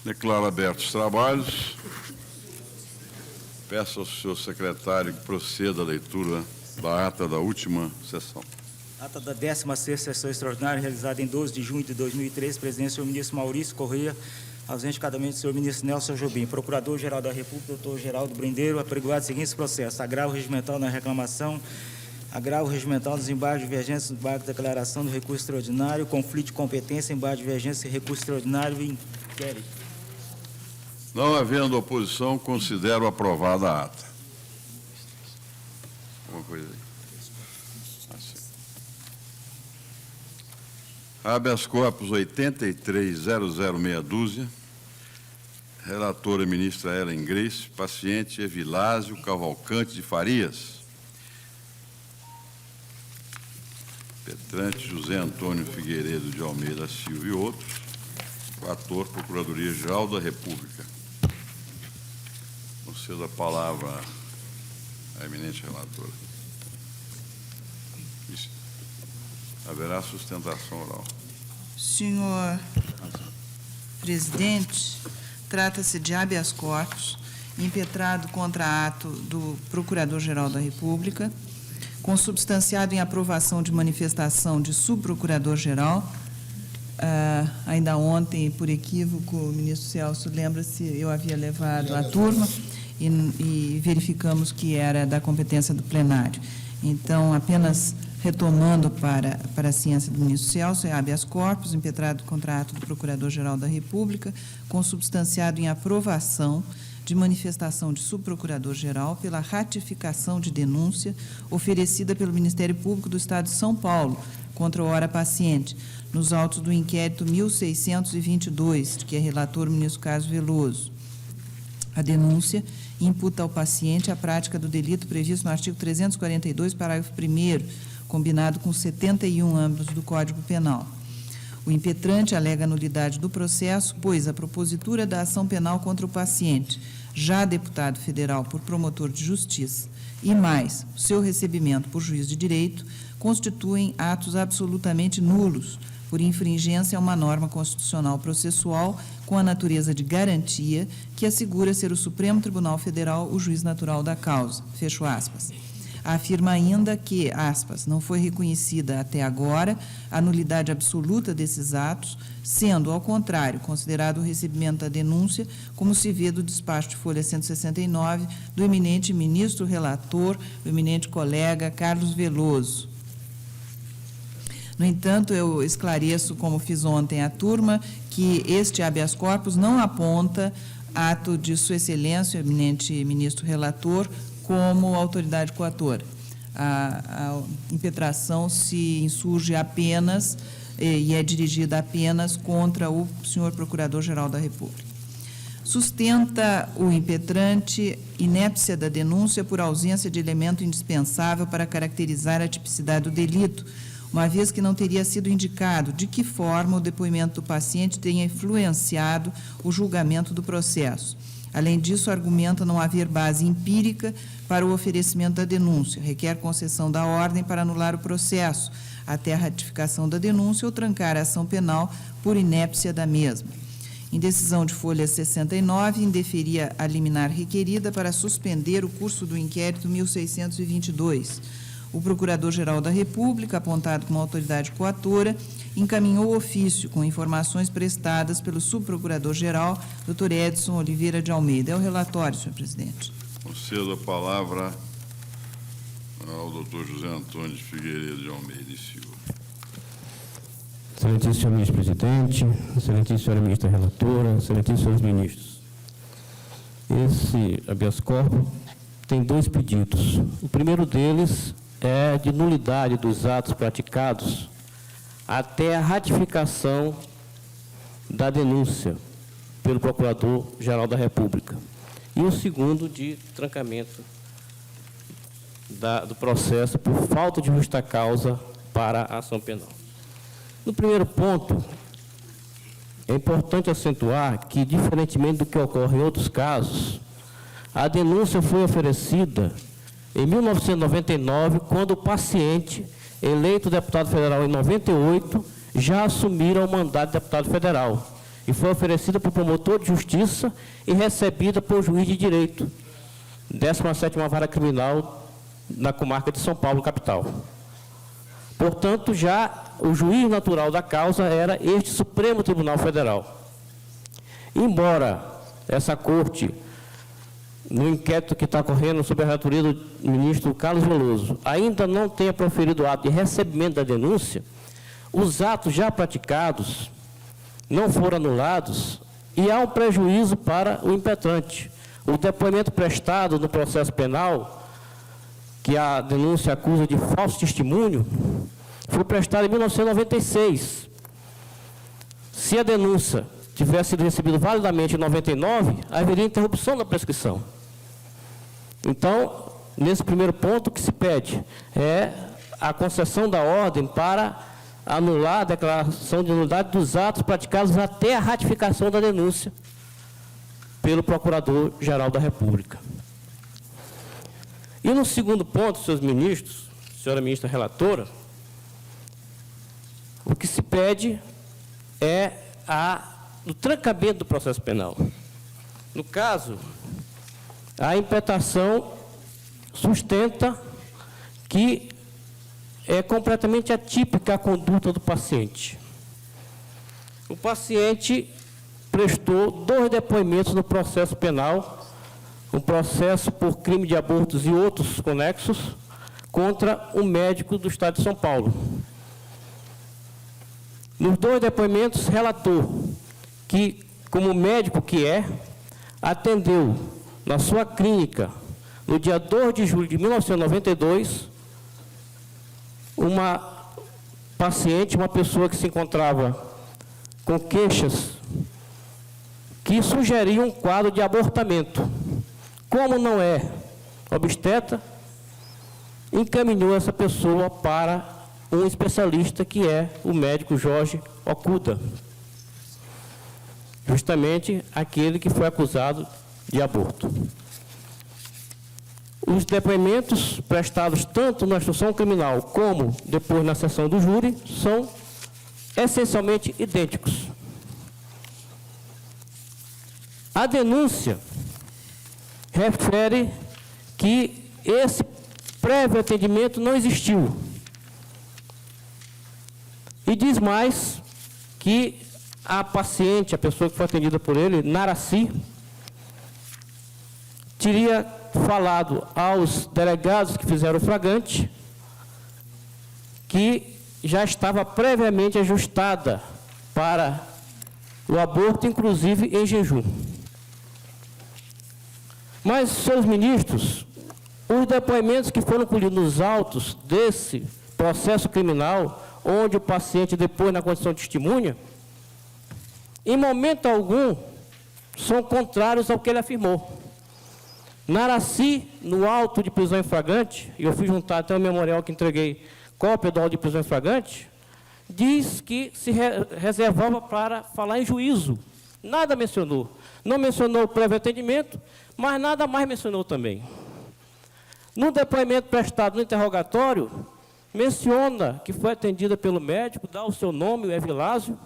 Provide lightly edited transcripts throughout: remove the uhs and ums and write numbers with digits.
Declaro abertos os trabalhos. Peço ao senhor secretário que proceda à leitura da ata da última sessão. Ata da 16ª sessão extraordinária, realizada em 12 de junho de 2013, presidente do senhor ministro Maurício Corrêa, ausente cadamente do senhor ministro Nelson Jobim, procurador-geral da República, doutor Geraldo Brindeiro, apregoado os seguintes processos: agravo regimental na reclamação, agravo regimental nos embargos divergentes no embargo de declaração do recurso extraordinário, conflito de competência, embargo de divergência e recurso extraordinário e inquérito. Não havendo oposição, considero aprovada a ata. Alguma coisa aí? Assim. Habeas corpus 83.0062, relatora ministra Ellen Grace, paciente Evilásio Cavalcante de Farias, petrante José Antônio Figueiredo de Almeida Silva e outros, ator Procuradoria-Geral da República. Concedo a palavra à eminente relatora. Isso. Haverá sustentação oral. Senhor presidente, trata-se de habeas corpus impetrado contra ato do Procurador-Geral da República, consubstanciado em aprovação de manifestação de subprocurador-geral. Ainda ontem, por equívoco, o ministro Celso, lembra-se, eu havia levado a turma e verificamos que era da competência do plenário. Então, apenas retomando para a ciência do ministro Celso, é habeas corpus, impetrado contra ato do Procurador-Geral da República, consubstanciado em aprovação de manifestação de subprocurador-geral pela ratificação de denúncia oferecida pelo Ministério Público do Estado de São Paulo contra o ora paciente, nos autos do inquérito 1622, de que é relator o ministro Carlos Veloso. A denúncia imputa ao paciente a prática do delito previsto no artigo 342, parágrafo 1º, combinado com 71 âmbitos do Código Penal. O impetrante alega a nulidade do processo, pois a propositura da ação penal contra o paciente, já deputado federal por promotor de justiça, e mais o seu recebimento por juiz de direito, constituem atos absolutamente nulos, por infringência a uma norma constitucional processual com a natureza de garantia que assegura ser o Supremo Tribunal Federal o juiz natural da causa. Fecho aspas. Afirma ainda que, aspas, não foi reconhecida até agora a nulidade absoluta desses atos, sendo, ao contrário, considerado o recebimento da denúncia, como se vê do despacho de folha 169 do eminente ministro relator, o eminente colega Carlos Veloso. No entanto, eu esclareço, como fiz ontem à turma, que este habeas corpus não aponta ato de Sua Excelência, o eminente ministro relator, como autoridade coatora. A impetração se insurge apenas e é dirigida apenas contra o senhor Procurador-Geral da República. Sustenta o impetrante inépcia da denúncia por ausência de elemento indispensável para caracterizar a tipicidade do delito, uma vez que não teria sido indicado de que forma o depoimento do paciente tenha influenciado o julgamento do processo. Além disso, argumenta não haver base empírica para o oferecimento da denúncia, requer concessão da ordem para anular o processo, até a ratificação da denúncia ou trancar a ação penal por inépcia da mesma. Em decisão de folha 69, indeferia a liminar requerida para suspender o curso do inquérito 1622. O Procurador-Geral da República, apontado como autoridade coatora, encaminhou o ofício com informações prestadas pelo subprocurador-geral, Dr. Edson Oliveira de Almeida. É o relatório, senhor presidente. Concedo a palavra ao Dr. José Antônio Figueiredo de Almeida e Silva. Excelentíssimo senhor ministro-presidente, excelentíssima senhora ministra relatora, excelentíssimos senhores ministros. Esse habeas corpus tem dois pedidos. O primeiro deles é de nulidade dos atos praticados até a ratificação da denúncia pelo Procurador-Geral da República. E o segundo de trancamento do processo por falta de justa causa para a ação penal. No primeiro ponto, é importante acentuar que, diferentemente do que ocorre em outros casos, a denúncia foi oferecida em 1999, quando o paciente, eleito deputado federal em 98, já assumira o mandato de deputado federal. e foi oferecida por promotor de justiça e recebida por juiz de direito, 17ª Vara Criminal na comarca de São Paulo, capital. Portanto, já o juiz natural da causa era este Supremo Tribunal Federal. Embora essa corte, no inquérito que está correndo sob a relatoria do ministro Carlos Veloso, ainda não tenha proferido o ato de recebimento da denúncia, os atos já praticados não foram anulados e há um prejuízo para o impetrante. O depoimento prestado no processo penal, que a denúncia acusa de falso testemunho, foi prestado em 1996. Se a denúncia tivesse sido recebida validamente em 99, haveria interrupção da prescrição. Então, nesse primeiro ponto, o que se pede é a concessão da ordem para anular a declaração de nulidade dos atos praticados até a ratificação da denúncia pelo Procurador-Geral da República. E no segundo ponto, senhores ministros, senhora ministra relatora, o que se pede é o trancamento do processo penal. No caso, a imputação sustenta que é completamente atípica a conduta do paciente. O paciente prestou 2 depoimentos no processo penal, um processo por crime de abortos e outros conexos, contra um médico do Estado de São Paulo. Nos 2 depoimentos, relatou que, como médico que é, atendeu na sua clínica, no dia 2 de julho de 1992, uma paciente, uma pessoa que se encontrava com queixas que sugeriam um quadro de abortamento. Como não é obstetra, encaminhou essa pessoa para um especialista, que é o médico Jorge Okuda, justamente aquele que foi acusado de aborto. Os depoimentos prestados tanto na instrução criminal como depois na sessão do júri são essencialmente idênticos. A denúncia refere que esse prévio atendimento não existiu. E diz mais que a paciente, a pessoa que foi atendida por ele, Naraci, teria falado aos delegados que fizeram o flagrante que já estava previamente ajustada para o aborto, inclusive em jejum. Mas, senhores ministros, os depoimentos que foram colhidos nos autos desse processo criminal, onde o paciente depois na condição de testemunha, em momento algum, são contrários ao que ele afirmou. Naraci, no auto de prisão em flagrante, e eu fui juntar até o memorial que entreguei cópia do auto de prisão em flagrante, diz que se reservava para falar em juízo. Nada mencionou. Não mencionou o prévio atendimento, mas nada mais mencionou também. No depoimento prestado no interrogatório, menciona que foi atendida pelo médico, dá o seu nome, o Evilásio,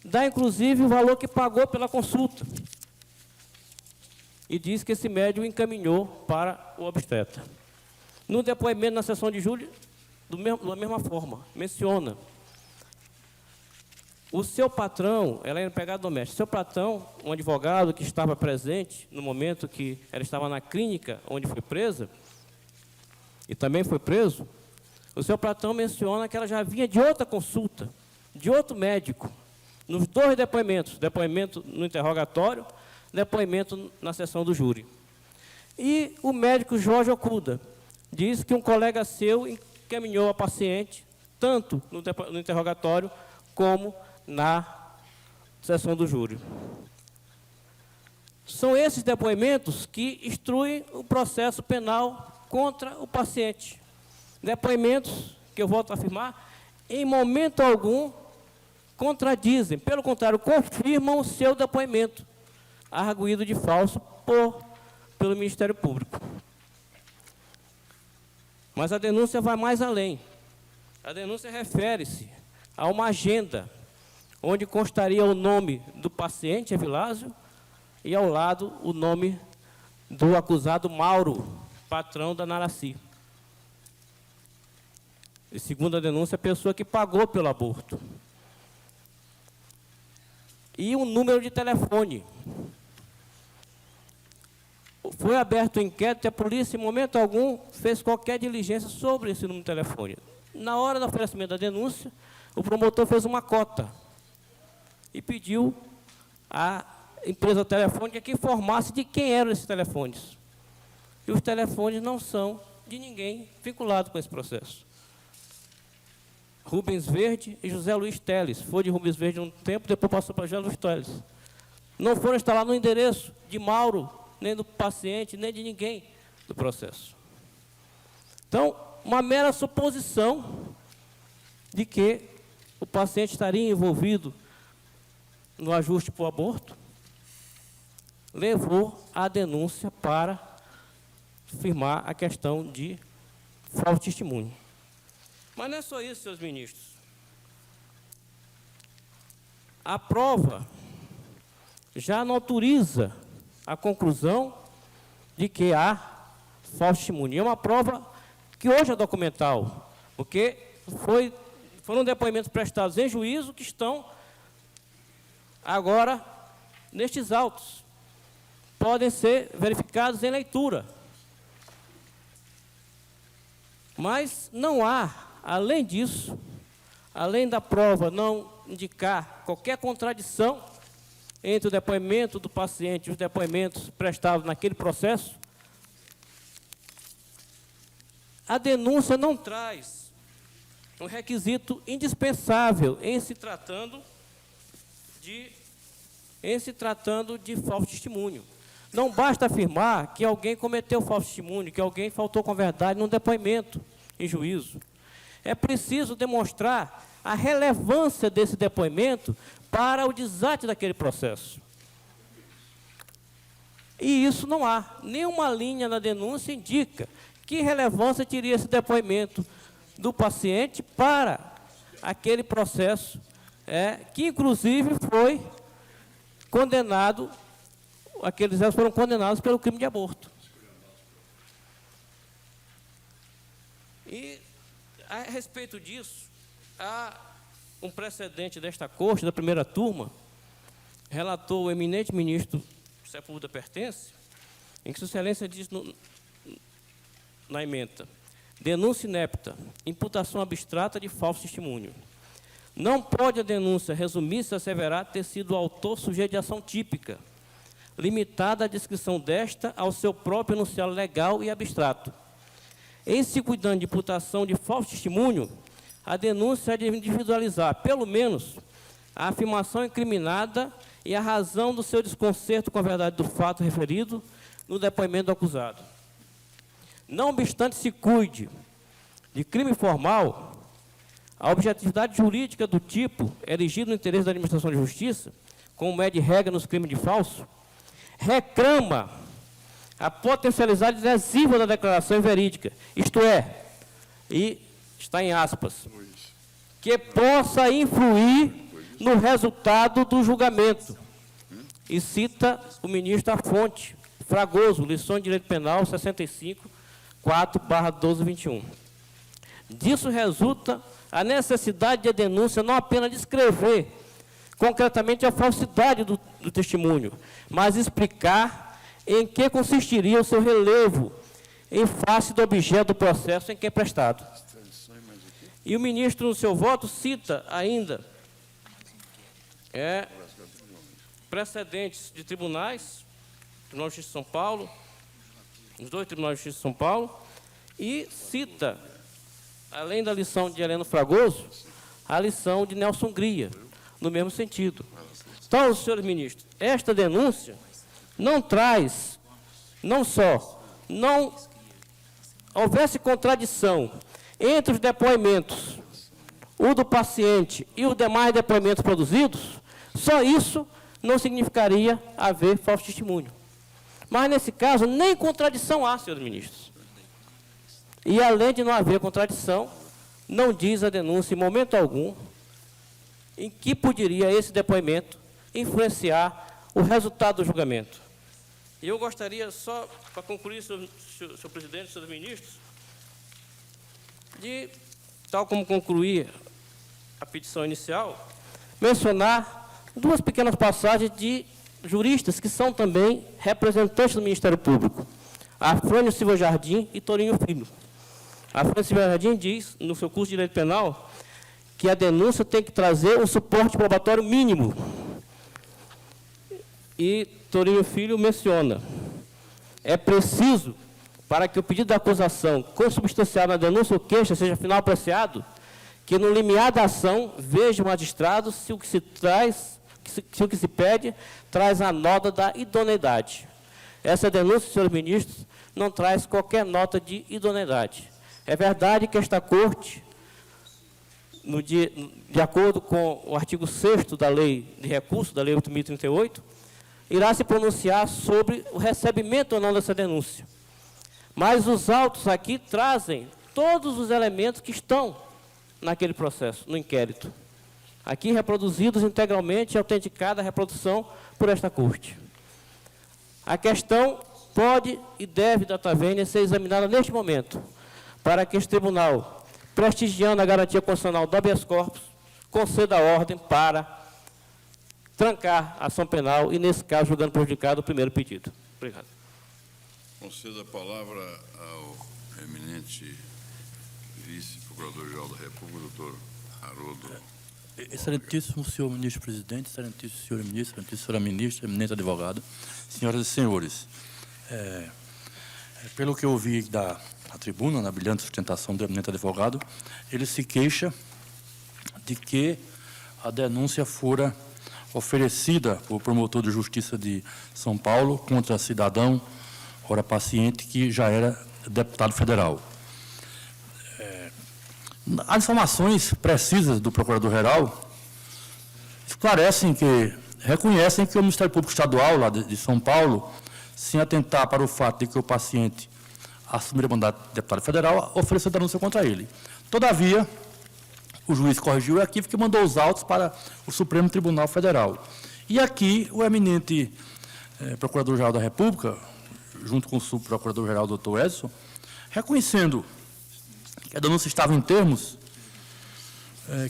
dá inclusive o valor que pagou pela consulta. E diz que esse médico encaminhou para o obstetra. No depoimento na sessão de júri, da mesma forma, menciona. O seu patrão, ela era empregada doméstica, seu patrão, um advogado que estava presente no momento que ela estava na clínica onde foi presa, e também foi preso, o seu patrão menciona que ela já vinha de outra consulta, de outro médico, nos 2 depoimentos, depoimento no interrogatório, depoimento na sessão do júri. E o médico Jorge Okuda diz que um colega seu encaminhou a paciente, tanto no interrogatório, como na sessão do júri. São esses depoimentos que instruem o processo penal contra o paciente. Depoimentos, que eu volto a afirmar, em momento algum contradizem, pelo contrário, confirmam o seu depoimento, arguído de falso pelo Ministério Público. Mas a denúncia vai mais além. A denúncia refere-se a uma agenda onde constaria o nome do paciente, Evilásio, e ao lado o nome do acusado Mauro, patrão da Naraci. E, segundo a denúncia, a pessoa que pagou pelo aborto. E um número de telefone. Foi aberto o inquérito e a polícia, em momento algum, fez qualquer diligência sobre esse número de telefone. Na hora do oferecimento da denúncia, o promotor fez uma cota e pediu à empresa telefônica que informasse de quem eram esses telefones. E os telefones não são de ninguém vinculado com esse processo. Rubens Verde e José Luiz Teles. Foi de Rubens Verde um tempo, depois passou para José Luiz Teles. Não foram instalados no endereço de Mauro, nem do paciente, nem de ninguém do processo. Então, uma mera suposição de que o paciente estaria envolvido no ajuste para o aborto levou a denúncia para firmar a questão de falso testemunho. Mas não é só isso, senhores ministros. A prova já não autoriza a conclusão de que há falso testemunho. É uma prova que hoje é documental, porque foram depoimentos prestados em juízo que estão agora nestes autos. Podem ser verificados em leitura. Mas não há, além disso, além da prova não indicar qualquer contradição entre o depoimento do paciente e os depoimentos prestados naquele processo, a denúncia não traz um requisito indispensável em se tratando de falso testemunho. Não basta afirmar que alguém cometeu falso testemunho, que alguém faltou com a verdade num depoimento em juízo. É preciso demonstrar a relevância desse depoimento para o desate daquele processo. E isso não há. Nenhuma linha na denúncia indica que relevância teria esse depoimento do paciente para aquele processo, que inclusive foi condenado, aqueles réus foram condenados pelo crime de aborto. E, a respeito disso, há um precedente desta corte, da primeira turma, relatou o eminente ministro Sepúlveda Pertence, em que Sua Excelência diz na ementa: denúncia inepta, imputação abstrata de falso testemunho. Não pode a denúncia resumir-se a asseverar ter sido o autor sujeito de ação típica, limitada a descrição desta ao seu próprio enunciado legal e abstrato. Em se cuidando de imputação de falso testemunho, a denúncia é de individualizar, pelo menos, a afirmação incriminada e a razão do seu desconcerto com a verdade do fato referido no depoimento do acusado. Não obstante se cuide de crime formal, a objetividade jurídica do tipo erigido no interesse da administração de justiça, como é de regra nos crimes de falso, reclama a potencialidade lesiva da declaração inverídica, isto é, e está em aspas, que possa influir no resultado do julgamento. E cita o ministro à fonte, Fragoso, Lição de Direito Penal 65, 4/1221. Disso resulta a necessidade de a denúncia não apenas descrever concretamente a falsidade do testemunho, mas explicar em que consistiria o seu relevo em face do objeto do processo em que é prestado. E o ministro, no seu voto, cita ainda precedentes de tribunais, Tribunal de Justiça de São Paulo, os dois Tribunais de Justiça de São Paulo, e cita, além da lição de Heleno Fragoso, a lição de Nelson Gria, no mesmo sentido. Então, senhores ministros, esta denúncia não traz, não houvesse contradição entre os depoimentos, o do paciente e os demais depoimentos produzidos, só isso não significaria haver falso testemunho. Mas, nesse caso, nem contradição há, senhores ministros. E, além de não haver contradição, não diz a denúncia, em momento algum, em que poderia esse depoimento influenciar o resultado do julgamento. E eu gostaria, só para concluir, senhor presidente, senhores ministros, de, tal como concluir a petição inicial, mencionar duas pequenas passagens de juristas que são também representantes do Ministério Público, Afrânio Silva Jardim e Torinho Filho. Afrânio Silva Jardim diz, no seu curso de Direito Penal, que a denúncia tem que trazer um suporte probatório mínimo. E Torinho Filho menciona, é preciso, para que o pedido da acusação consubstanciado na denúncia ou queixa seja final apreciado, que no limiar da ação veja o magistrado se o que se pede traz a nota da idoneidade. Essa denúncia, senhores ministros, não traz qualquer nota de idoneidade. É verdade que esta Corte, de acordo com o artigo 6º da Lei de Recursos, da Lei 8.038, irá se pronunciar sobre o recebimento ou não dessa denúncia. Mas os autos aqui trazem todos os elementos que estão naquele processo, no inquérito. Aqui reproduzidos integralmente e autenticada a reprodução por esta Corte. A questão pode e deve, data vênia, ser examinada neste momento, para que este tribunal, prestigiando a garantia constitucional do habeas corpus, conceda a ordem para trancar a ação penal e, nesse caso, julgando prejudicado o primeiro pedido. Obrigado. Concedo a palavra ao eminente vice-procurador-geral da República, doutor Haroldo. Excelentíssimo senhor ministro-presidente, excelentíssimo senhor ministro, excelentíssima senhora ministra, eminente advogado, senhoras e senhores, pelo que eu ouvi da tribuna, na brilhante sustentação do eminente advogado, ele se queixa de que a denúncia fora oferecida por promotor de justiça de São Paulo contra cidadão, ora paciente, que já era deputado federal. As informações precisas do procurador-geral esclarecem reconhecem que o Ministério Público Estadual, lá de São Paulo, sem atentar para o fato de que o paciente assumir o mandato de deputado federal, ofereceu denúncia contra ele. Todavia, o juiz corrigiu o equívoco e mandou os autos para o Supremo Tribunal Federal. E aqui, o eminente Procurador-Geral da República, junto com o subprocurador-geral, doutor Edson, reconhecendo que a denúncia estava em termos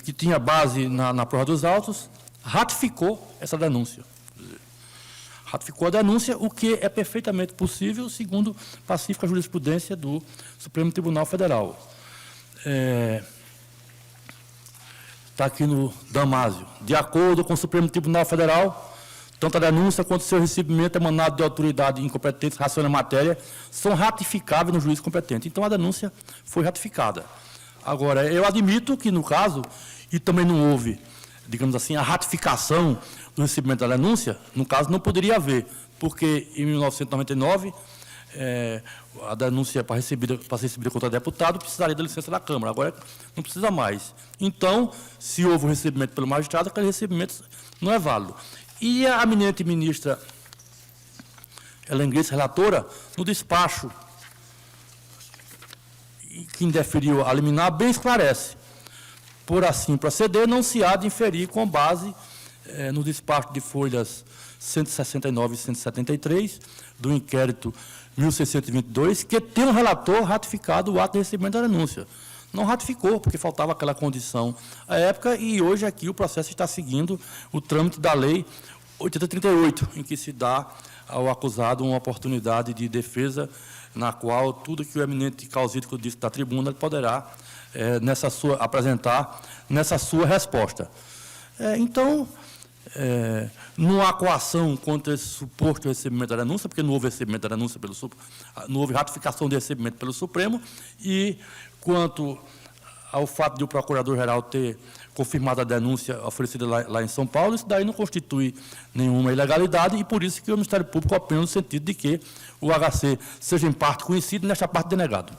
que tinha base na prova dos autos, ratificou essa denúncia. Ratificou a denúncia, o que é perfeitamente possível, segundo pacífica jurisprudência do Supremo Tribunal Federal. Está aqui no Damásio. De acordo com o Supremo Tribunal Federal, tanto a denúncia quanto o seu recebimento emanado de autoridade incompetente raciona matéria são ratificáveis no juiz competente. Então, a denúncia foi ratificada. Agora, eu admito que, no caso, e também não houve, digamos assim, a ratificação do recebimento da denúncia, no caso, não poderia haver, porque, em 1999, a denúncia para ser recebida contra deputado precisaria da licença da Câmara. Agora, não precisa mais. Então, se houve o recebimento pelo magistrado, aquele recebimento não é válido. E a eminente ministra Helen Grace, relatora, no despacho que indeferiu a liminar, bem esclarece. Por assim proceder, não se há de inferir com base no despacho de folhas 169 e 173 do inquérito 1622, que tem um relator ratificado o ato de recebimento da denúncia. Não ratificou, porque faltava aquela condição à época, e hoje aqui o processo está seguindo o trâmite da Lei 8038, em que se dá ao acusado uma oportunidade de defesa, na qual tudo que o eminente causídico disse da tribuna ele poderá apresentar nessa sua resposta. Então, não há coação contra esse suposto recebimento da denúncia, porque não houve recebimento da denúncia não houve ratificação de recebimento pelo Supremo, e quanto ao fato de o Procurador-Geral ter confirmado a denúncia oferecida lá em São Paulo, isso daí não constitui nenhuma ilegalidade, e por isso que o Ministério Público opina no sentido de que o HC seja em parte conhecido e nesta parte denegado.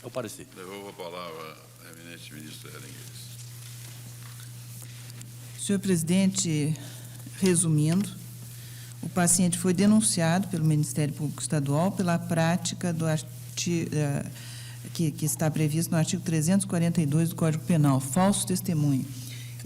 É o parecer. Devolvo a palavra à eminente ministra Helen Grace. Senhor presidente, resumindo, o paciente foi denunciado pelo Ministério Público Estadual pela prática do que está previsto no artigo 342 do Código Penal, falso testemunho.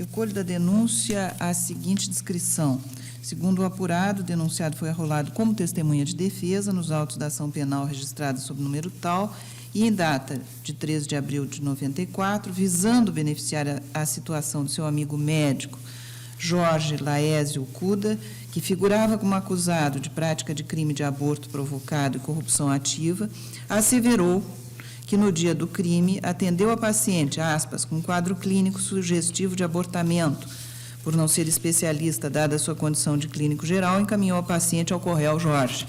Eu colho da denúncia a seguinte descrição. Segundo o apurado, o denunciado foi arrolado como testemunha de defesa nos autos da ação penal registrada sob número tal e em data de 13 de abril de 94, visando beneficiar a situação do seu amigo médico, Jorge Laésio Cuda, que figurava como acusado de prática de crime de aborto provocado e corrupção ativa, asseverou que no dia do crime atendeu a paciente, aspas, com quadro clínico sugestivo de abortamento. Por não ser especialista, dada a sua condição de clínico geral, encaminhou a paciente ao Correio Jorge.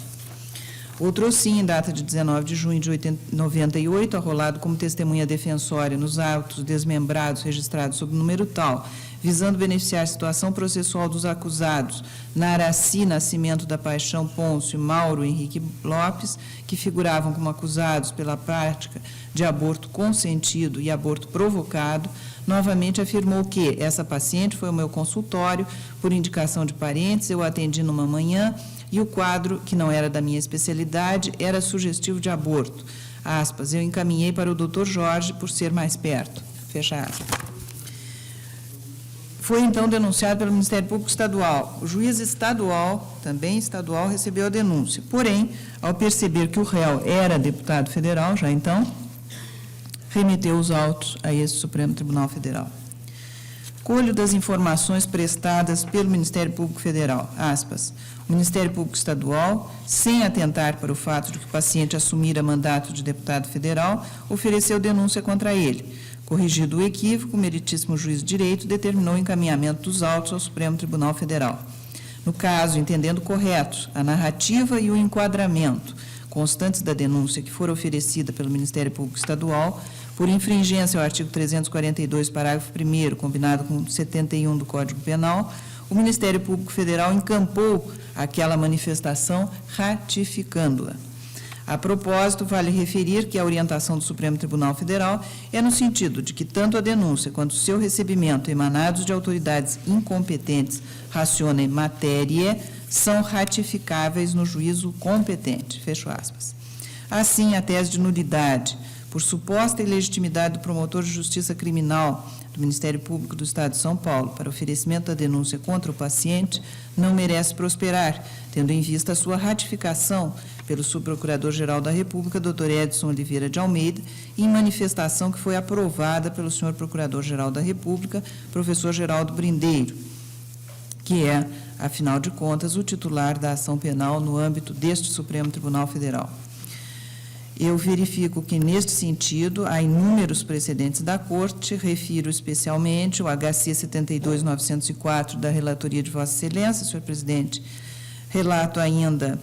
Outro sim, em data de 19 de junho de 98, arrolado como testemunha defensória nos autos desmembrados registrados sob número tal, visando beneficiar a situação processual dos acusados Naraci Nascimento da Paixão Pôncio e Mauro Henrique Lopes, que figuravam como acusados pela prática de aborto consentido e aborto provocado, novamente afirmou que essa paciente foi ao meu consultório por indicação de parentes, eu a atendi numa manhã e o quadro, que não era da minha especialidade, era sugestivo de aborto. Aspas, eu encaminhei para o Dr. Jorge por ser mais perto. Fecha aspas. Foi, então, denunciado pelo Ministério Público Estadual. O juiz estadual, também estadual, recebeu a denúncia. Porém, ao perceber que o réu era deputado federal, já então, remeteu os autos a esse Supremo Tribunal Federal. Colho das informações prestadas pelo Ministério Público Federal, aspas, o Ministério Público Estadual, sem atentar para o fato de que o paciente assumira mandato de deputado federal, ofereceu denúncia contra ele. Corrigido o equívoco, o meritíssimo juiz de direito determinou o encaminhamento dos autos ao Supremo Tribunal Federal. No caso, entendendo corretos a narrativa e o enquadramento constantes da denúncia que for oferecida pelo Ministério Público Estadual, por infringência ao artigo 342, parágrafo 1º, combinado com 71 do Código Penal, o Ministério Público Federal encampou aquela manifestação ratificando-a. A propósito, vale referir que a orientação do Supremo Tribunal Federal é no sentido de que tanto a denúncia quanto o seu recebimento emanados de autoridades incompetentes racione matéria são ratificáveis no juízo competente. Fecho aspas. Assim, a tese de nulidade por suposta ilegitimidade do promotor de justiça criminal do Ministério Público do Estado de São Paulo para oferecimento da denúncia contra o paciente não merece prosperar, tendo em vista a sua ratificação pelo subprocurador-geral da República, Dr. Edson Oliveira de Almeida, em manifestação que foi aprovada pelo senhor Procurador-Geral da República, professor Geraldo Brindeiro, que é, afinal de contas, o titular da ação penal no âmbito deste Supremo Tribunal Federal. Eu verifico que, neste sentido, há inúmeros precedentes da Corte, refiro especialmente o HC 72.904 da Relatoria de Vossa Excelência, senhor presidente, relato ainda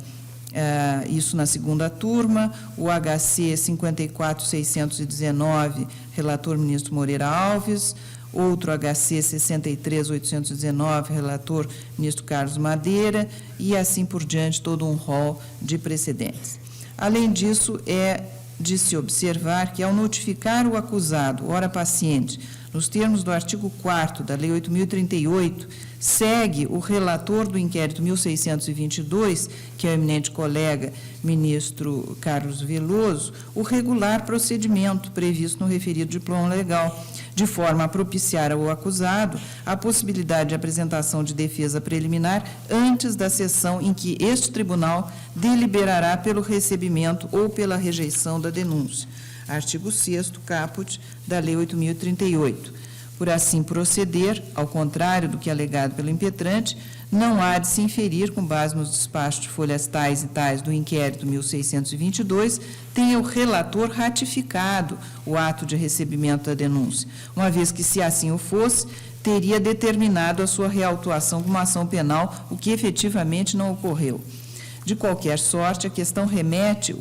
isso na segunda turma, o HC 54.619, relator ministro Moreira Alves, outro HC 63.819, relator ministro Carlos Madeira, e assim por diante, todo um rol de precedentes. Além disso, é de se observar que, ao notificar o acusado, ora paciente, nos termos do artigo 4º da Lei 8.038, segue o relator do inquérito 1622, que é o eminente colega ministro Carlos Veloso, o regular procedimento previsto no referido diploma legal, de forma a propiciar ao acusado a possibilidade de apresentação de defesa preliminar antes da sessão em que este tribunal deliberará pelo recebimento ou pela rejeição da denúncia. Artigo 6º, caput, da Lei 8.038. Por assim proceder, ao contrário do que é alegado pelo impetrante, não há de se inferir, com base nos despachos de folhas tais e tais do inquérito 1622, tenha o relator ratificado o ato de recebimento da denúncia, uma vez que, se assim o fosse, teria determinado a sua reautuação como ação penal, o que efetivamente não ocorreu. De qualquer sorte, a questão remete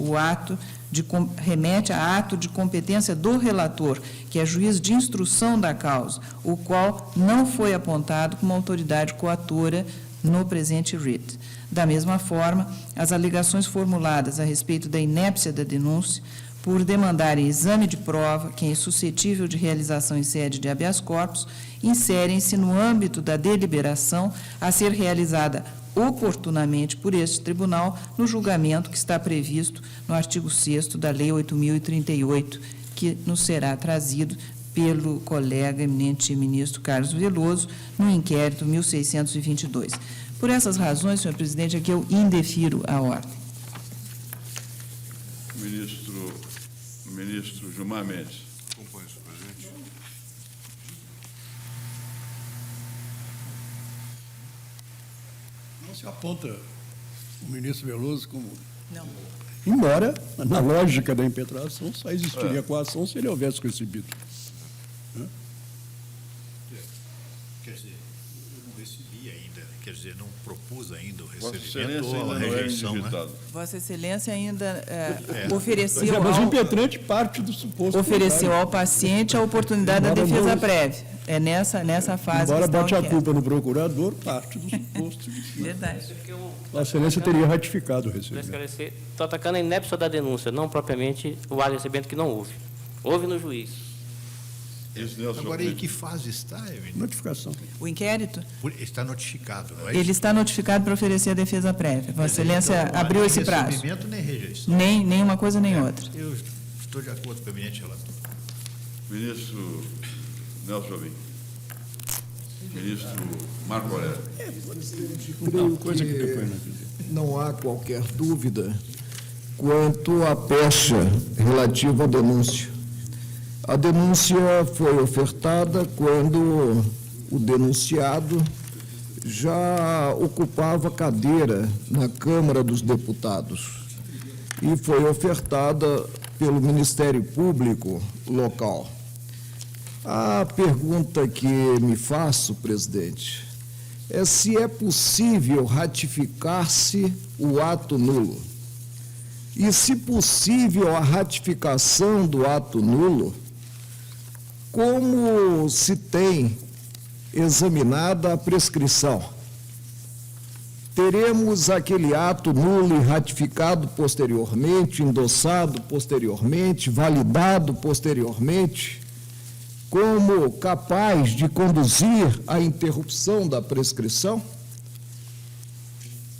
a ato de competência do relator, que é juiz de instrução da causa, o qual não foi apontado como autoridade coatora no presente writ. Da mesma forma, as alegações formuladas a respeito da inépcia da denúncia, por demandarem exame de prova, que é suscetível de realização em sede de habeas corpus, inserem-se no âmbito da deliberação a ser realizada oportunamente por este tribunal no julgamento que está previsto no artigo 6º da Lei 8.038, que nos será trazido pelo colega eminente ministro Carlos Veloso, no inquérito 1622. Por essas razões, senhor presidente, é que eu indefiro a ordem. Ministro Gilmar Mendes. Acompanho, senhor presidente. Não se aponta o ministro Veloso como... Não. Embora, na lógica da impetração, só existiria coação se ele houvesse recebido. Quer dizer, eu não recebi ainda, quer dizer, não propus ainda o Vossa recebimento Excelência ou ainda a não é rejeição, né? individuado. Vossa Excelência ainda Mas ofereceu, o impetrante parte do suposto ofereceu ao paciente a oportunidade da Embora defesa não- prévia. É nessa fase Embora que está o bote a inquérito. culpa no procurador, parte do suposto de que Verdade. Vossa Excelência teria ratificado o Para recebimento. esclarecer, estou atacando a inépcia da denúncia, não propriamente o ato de recebimento que não houve. Houve no juiz. Isso, Nelson. Agora, em que fase está, eminente? Notificação. O inquérito, Está notificado, não é ele isso? está notificado para oferecer a defesa prévia. Vossa Excelência Então, não há abriu nem esse prazo. recebimento nem rejeição. Nem uma coisa nem outra. Eu estou de acordo com o eminente relator. Ministro Nelson Jobim. Ministro Marco Aurélio. Coisa que depois não acredito. Não há qualquer dúvida quanto à pecha relativa à denúncia. A denúncia foi ofertada quando o denunciado já ocupava cadeira na Câmara dos Deputados e foi ofertada pelo Ministério Público local. A pergunta que me faço, presidente, é se é possível ratificar-se o ato nulo. E, se possível, a ratificação do ato nulo, como se tem examinada a prescrição? Teremos aquele ato nulo e ratificado posteriormente, endossado posteriormente, validado posteriormente, como capaz de conduzir à interrupção da prescrição?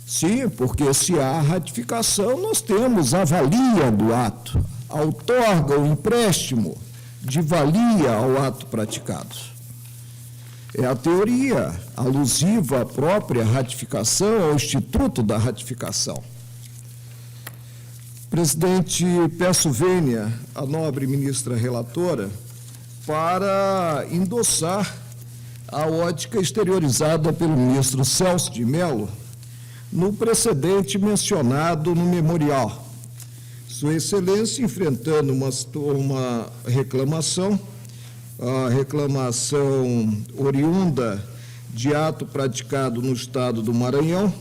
Sim, porque se há ratificação, nós temos a valia do ato, outorga o empréstimo de valia ao ato praticado. É a teoria alusiva à própria ratificação, ao instituto da ratificação. Presidente, peço vênia à nobre ministra relatora para endossar a ótica exteriorizada pelo ministro Celso de Mello no precedente mencionado no memorial. Sua Excelência, enfrentando uma reclamação, a reclamação oriunda de ato praticado no Estado do Maranhão,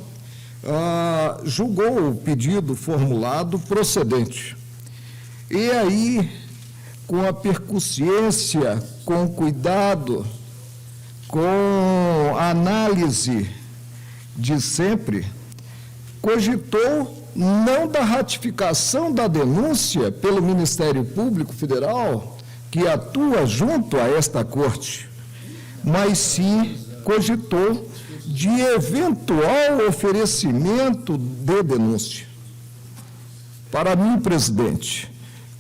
julgou o pedido formulado procedente. E aí, com a percussiência, com cuidado, com a análise de sempre, cogitou não da ratificação da denúncia pelo Ministério Público Federal, que atua junto a esta Corte, mas sim cogitou de eventual oferecimento de denúncia. Para mim, presidente,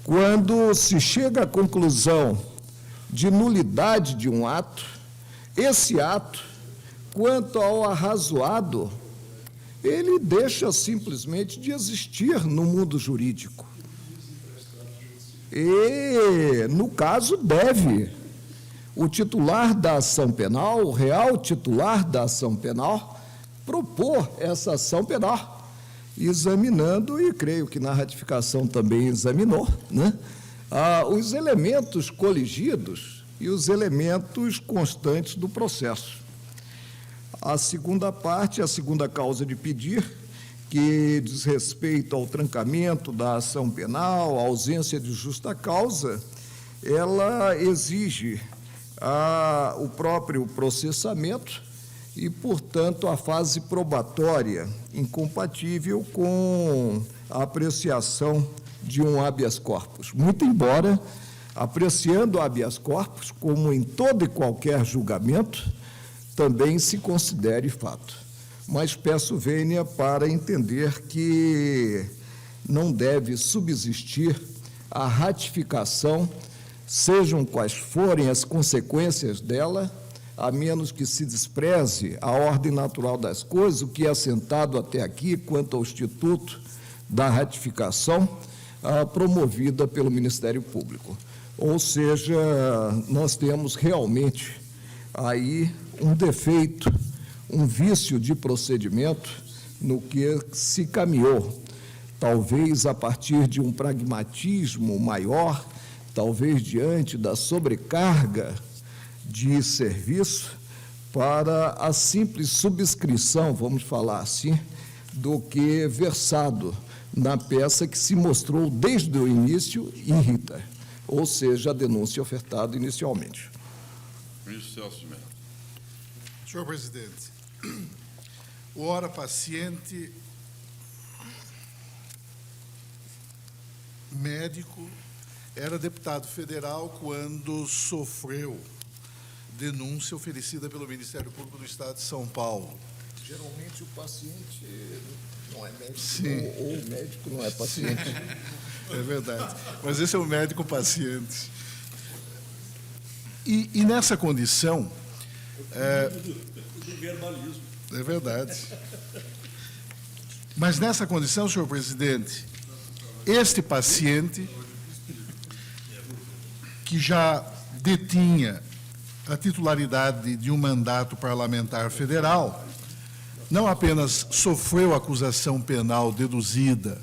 quando se chega à conclusão de nulidade de um ato, esse ato, quanto ao arrazoado, ele deixa simplesmente de existir no mundo jurídico. E, no caso, deve o titular da ação penal, o real titular da ação penal, propor essa ação penal, examinando, e creio que na ratificação também examinou, né, os elementos coligidos e os elementos constantes do processo. A segunda parte, a segunda causa de pedir, que diz respeito ao trancamento da ação penal, a ausência de justa causa, ela exige o próprio processamento e, portanto, a fase probatória, incompatível com a apreciação de um habeas corpus. Muito embora, apreciando o habeas corpus, como em todo e qualquer julgamento, também se considere fato. Mas peço vênia para entender que não deve subsistir a ratificação sejam quais forem as consequências dela, a menos que se despreze a ordem natural das coisas, o que é assentado até aqui quanto ao Instituto da Ratificação, promovida pelo Ministério Público. Ou seja, nós temos realmente aí um defeito, um vício de procedimento no que se caminhou, talvez a partir de um pragmatismo maior, talvez diante da sobrecarga de serviço, para a simples subscrição, vamos falar assim, do que versado na peça que se mostrou desde o início irrita, ou seja, a denúncia ofertada inicialmente. Ministro Celso Mello. Senhor presidente, o ora paciente médico era deputado federal quando sofreu denúncia oferecida pelo Ministério Público do Estado de São Paulo. Geralmente o paciente não é médico, Sim. ou o médico não é paciente. É verdade. Mas esse é o médico paciente. E nessa condição... É verdade. Mas nessa condição, senhor presidente, este paciente, que já detinha a titularidade de um mandato parlamentar federal, não apenas sofreu acusação penal deduzida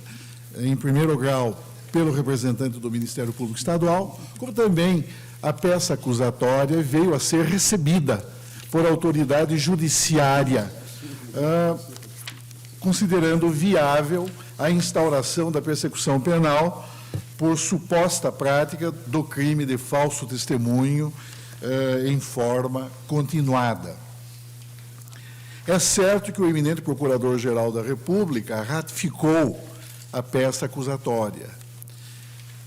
em primeiro grau pelo representante do Ministério Público Estadual, como também a peça acusatória veio a ser recebida por autoridade judiciária, considerando viável a instauração da persecução penal por suposta prática do crime de falso testemunho em forma continuada. É certo que o eminente Procurador-Geral da República ratificou a peça acusatória.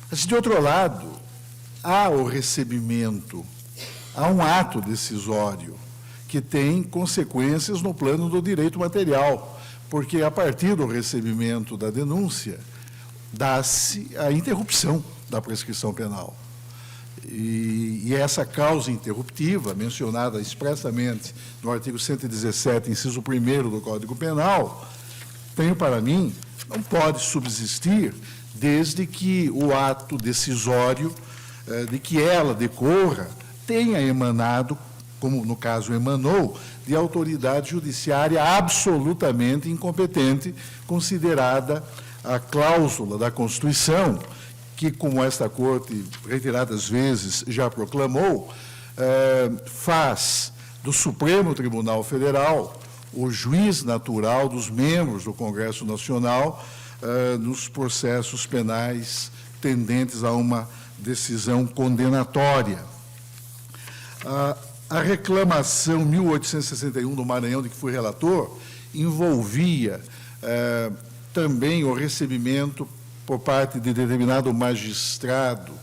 Mas, de outro lado, há o recebimento, há um ato decisório que tem consequências no plano do direito material, porque, a partir do recebimento da denúncia, dá-se a interrupção da prescrição penal. E essa causa interruptiva, mencionada expressamente no artigo 117, inciso 1º do Código Penal, tenho para mim, não pode subsistir desde que o ato decisório, de que ela decorra, tenha emanado, como no caso emanou, de autoridade judiciária absolutamente incompetente, considerada a cláusula da Constituição, que, como esta Corte reiteradas vezes já proclamou, faz do Supremo Tribunal Federal o juiz natural dos membros do Congresso Nacional nos processos penais tendentes a uma decisão condenatória. A reclamação 1861 do Maranhão, de que fui relator, envolvia também o recebimento por parte de determinado magistrado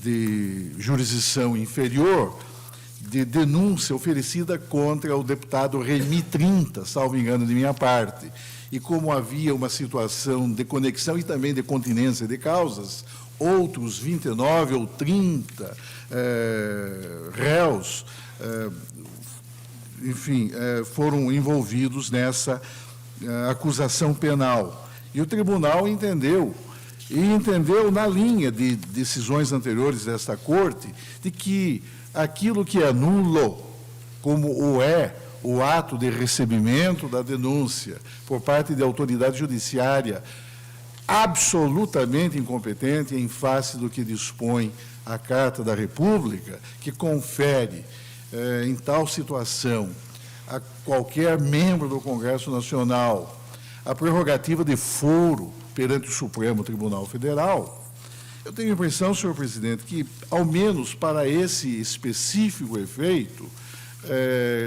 de jurisdição inferior, de denúncia oferecida contra o deputado Remy 30, salvo engano de minha parte. E como havia uma situação de conexão e também de continência de causas, outros 29 ou 30 réus, enfim, foram envolvidos nessa acusação penal. E o tribunal entendeu, e entendeu na linha de decisões anteriores desta Corte, de que aquilo que é nulo, como o é o ato de recebimento da denúncia por parte de autoridade judiciária absolutamente incompetente em face do que dispõe a Carta da República, que confere, em tal situação, a qualquer membro do Congresso Nacional a prerrogativa de foro perante o Supremo Tribunal Federal. Eu tenho a impressão, senhor presidente, que, ao menos para esse específico efeito,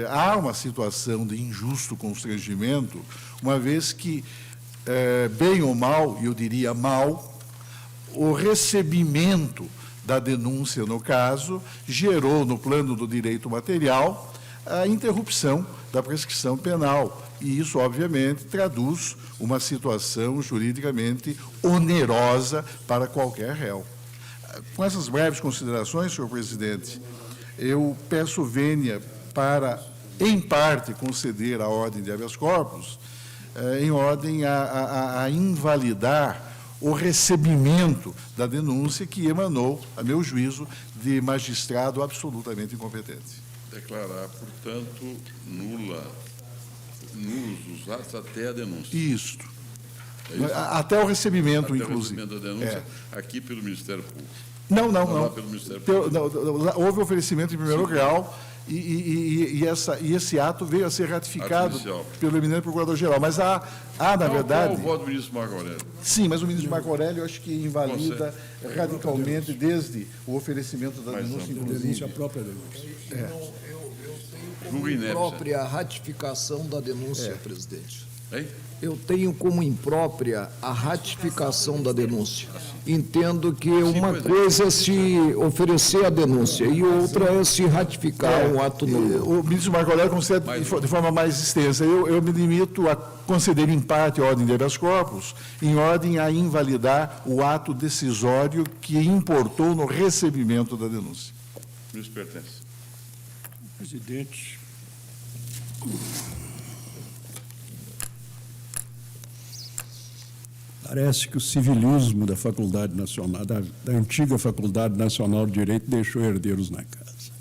há uma situação de injusto constrangimento, uma vez que, bem ou mal, eu diria mal, o recebimento da denúncia, no caso, gerou, no plano do direito material, a interrupção da prescrição penal. E isso, obviamente, traduz uma situação juridicamente onerosa para qualquer réu. Com essas breves considerações, senhor presidente, eu peço vênia para, em parte, conceder a ordem de habeas corpus, em ordem a invalidar o recebimento da denúncia que emanou, a meu juízo, de magistrado absolutamente incompetente. Declarar, portanto, nulos os atos até a denúncia. Isto. É isso? Até o recebimento, Até inclusive. o recebimento da denúncia, aqui pelo Ministério Público. Não. Lá pelo Ministério Público. Houve oferecimento em primeiro grau e esse ato veio a ser ratificado inicial. pelo eminente procurador-geral. Mas na verdade... Qual o voto do ministro Marco Aurélio? Sim, mas o ministro Marco Aurélio, eu acho que invalida radicalmente desde o oferecimento da denúncia, inclusive. Denúncia própria denúncia. Julgo inépcia. Própria ratificação da denúncia, presidente. Hein? Eu tenho como imprópria a ratificação da denúncia. Entendo que uma coisa é se oferecer a denúncia e outra é se ratificar um ato nulo. O ministro Marco Aurélio concede de forma mais extensa. Eu me limito a conceder em parte a ordem de habeas corpus, em ordem a invalidar o ato decisório que importou no recebimento da denúncia. O ministro pertence. Presidente, parece que o civilismo da Faculdade Nacional, da antiga Faculdade Nacional de Direito, deixou herdeiros na casa.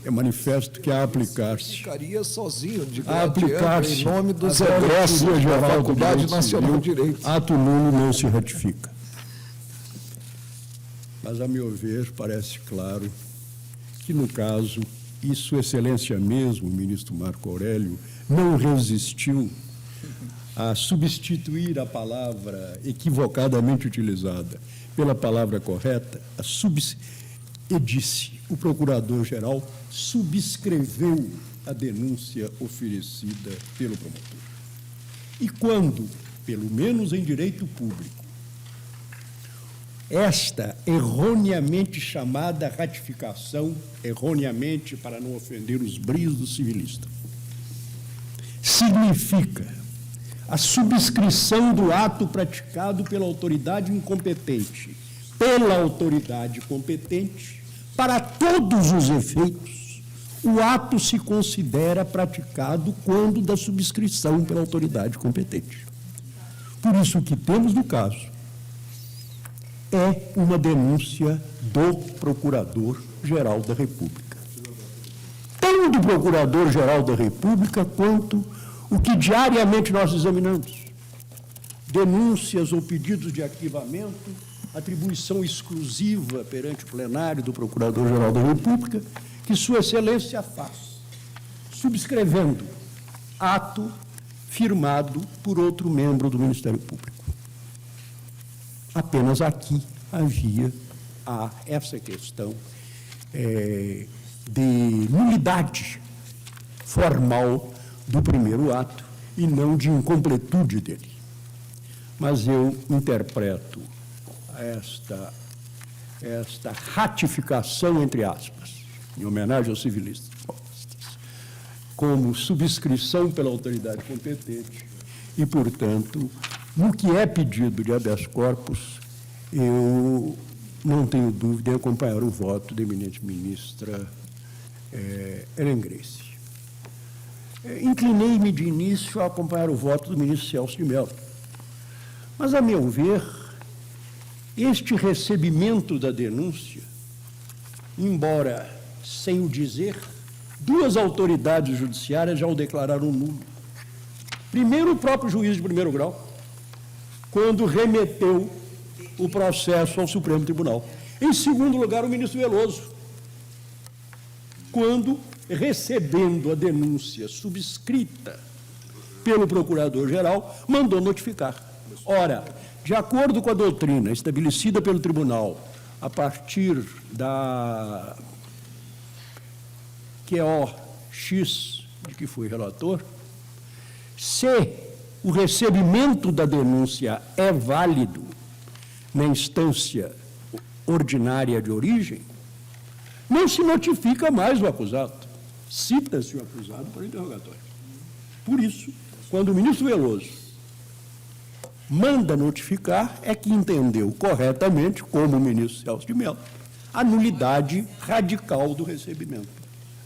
É manifesto que, a aplicar-se Ficaria sozinho, de a aplicar-se em nome dos a egressos da Geral do Faculdade Direito Nacional de Civil, Direito. ato nulo não se ratifica. Mas, a meu ver, parece claro que, no caso, e Sua Excelência mesmo, o ministro Marco Aurélio, não resistiu a substituir a palavra equivocadamente utilizada pela palavra correta, e disse: o procurador-geral subscreveu a denúncia oferecida pelo promotor. E quando, pelo menos em direito público, esta erroneamente chamada ratificação, erroneamente para não ofender os brios do civilista, significa a subscrição do ato praticado pela autoridade incompetente, pela autoridade competente, para todos os efeitos, o ato se considera praticado quando da subscrição pela autoridade competente. Por isso, o que temos no caso é uma denúncia do Procurador-Geral da República. Tanto do Procurador-Geral da República quanto o que diariamente nós examinamos. Denúncias ou pedidos de arquivamento, atribuição exclusiva perante o plenário do Procurador-Geral da República, que Sua Excelência faz, subscrevendo ato firmado por outro membro do Ministério Público. Apenas aqui havia essa questão de nulidade formal do primeiro ato e não de incompletude dele. Mas eu interpreto esta ratificação, entre aspas, em homenagem aos civilistas, como subscrição pela autoridade competente e, portanto, no que é pedido de habeas corpus, eu não tenho dúvida em acompanhar o voto da eminente ministra Ellen Grace. Inclinei-me de início a acompanhar o voto do ministro Celso de Mello. Mas, a meu ver, este recebimento da denúncia, embora sem o dizer, duas autoridades judiciárias já o declararam nulo. Primeiro, o próprio juiz de primeiro grau, quando remeteu o processo ao Supremo Tribunal. Em segundo lugar, o ministro Veloso, quando, recebendo a denúncia subscrita pelo Procurador-Geral, mandou notificar. Ora, de acordo com a doutrina estabelecida pelo Tribunal, a partir da QOX, de que fui relator, se o recebimento da denúncia é válido na instância ordinária de origem, não se notifica mais o acusado, cita-se o acusado para interrogatório. Por isso, quando o ministro Veloso manda notificar é que entendeu corretamente, como o ministro Celso de Mello, a nulidade radical do recebimento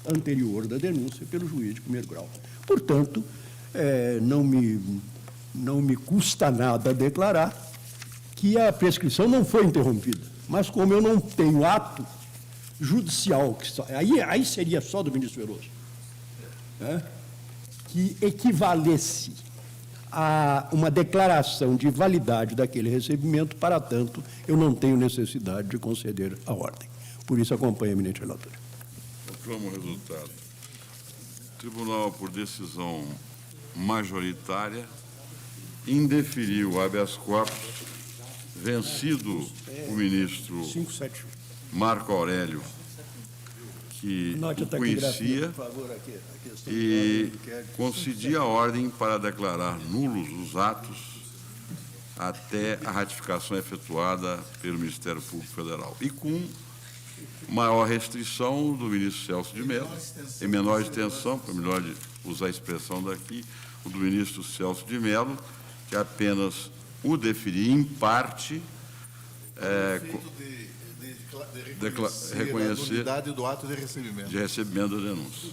anterior da denúncia pelo juiz de primeiro grau. Portanto, não me custa nada declarar que a prescrição não foi interrompida, mas como eu não tenho ato judicial, aí seria só do ministro Veloso, né, que equivalesse a uma declaração de validade daquele recebimento, para tanto, eu não tenho necessidade de conceder a ordem. Por isso, acompanho a eminente relatora. Proclamo o resultado. O tribunal, por decisão majoritária, indeferiu o habeas corpus, vencido o ministro 571. Marco Aurélio, que Note a o taquigrafia, conhecia, por favor, aqui, a questão e do inquérito. concedia a ordem para declarar nulos os atos até a ratificação efetuada pelo Ministério Público Federal. E com maior restrição do ministro Celso de Mello, em menor extensão, para melhor de usar a expressão daqui, o do ministro Celso de Mello, que apenas o deferia em parte, reconhecer a nulidade do ato de recebimento. de recebimento da denúncia.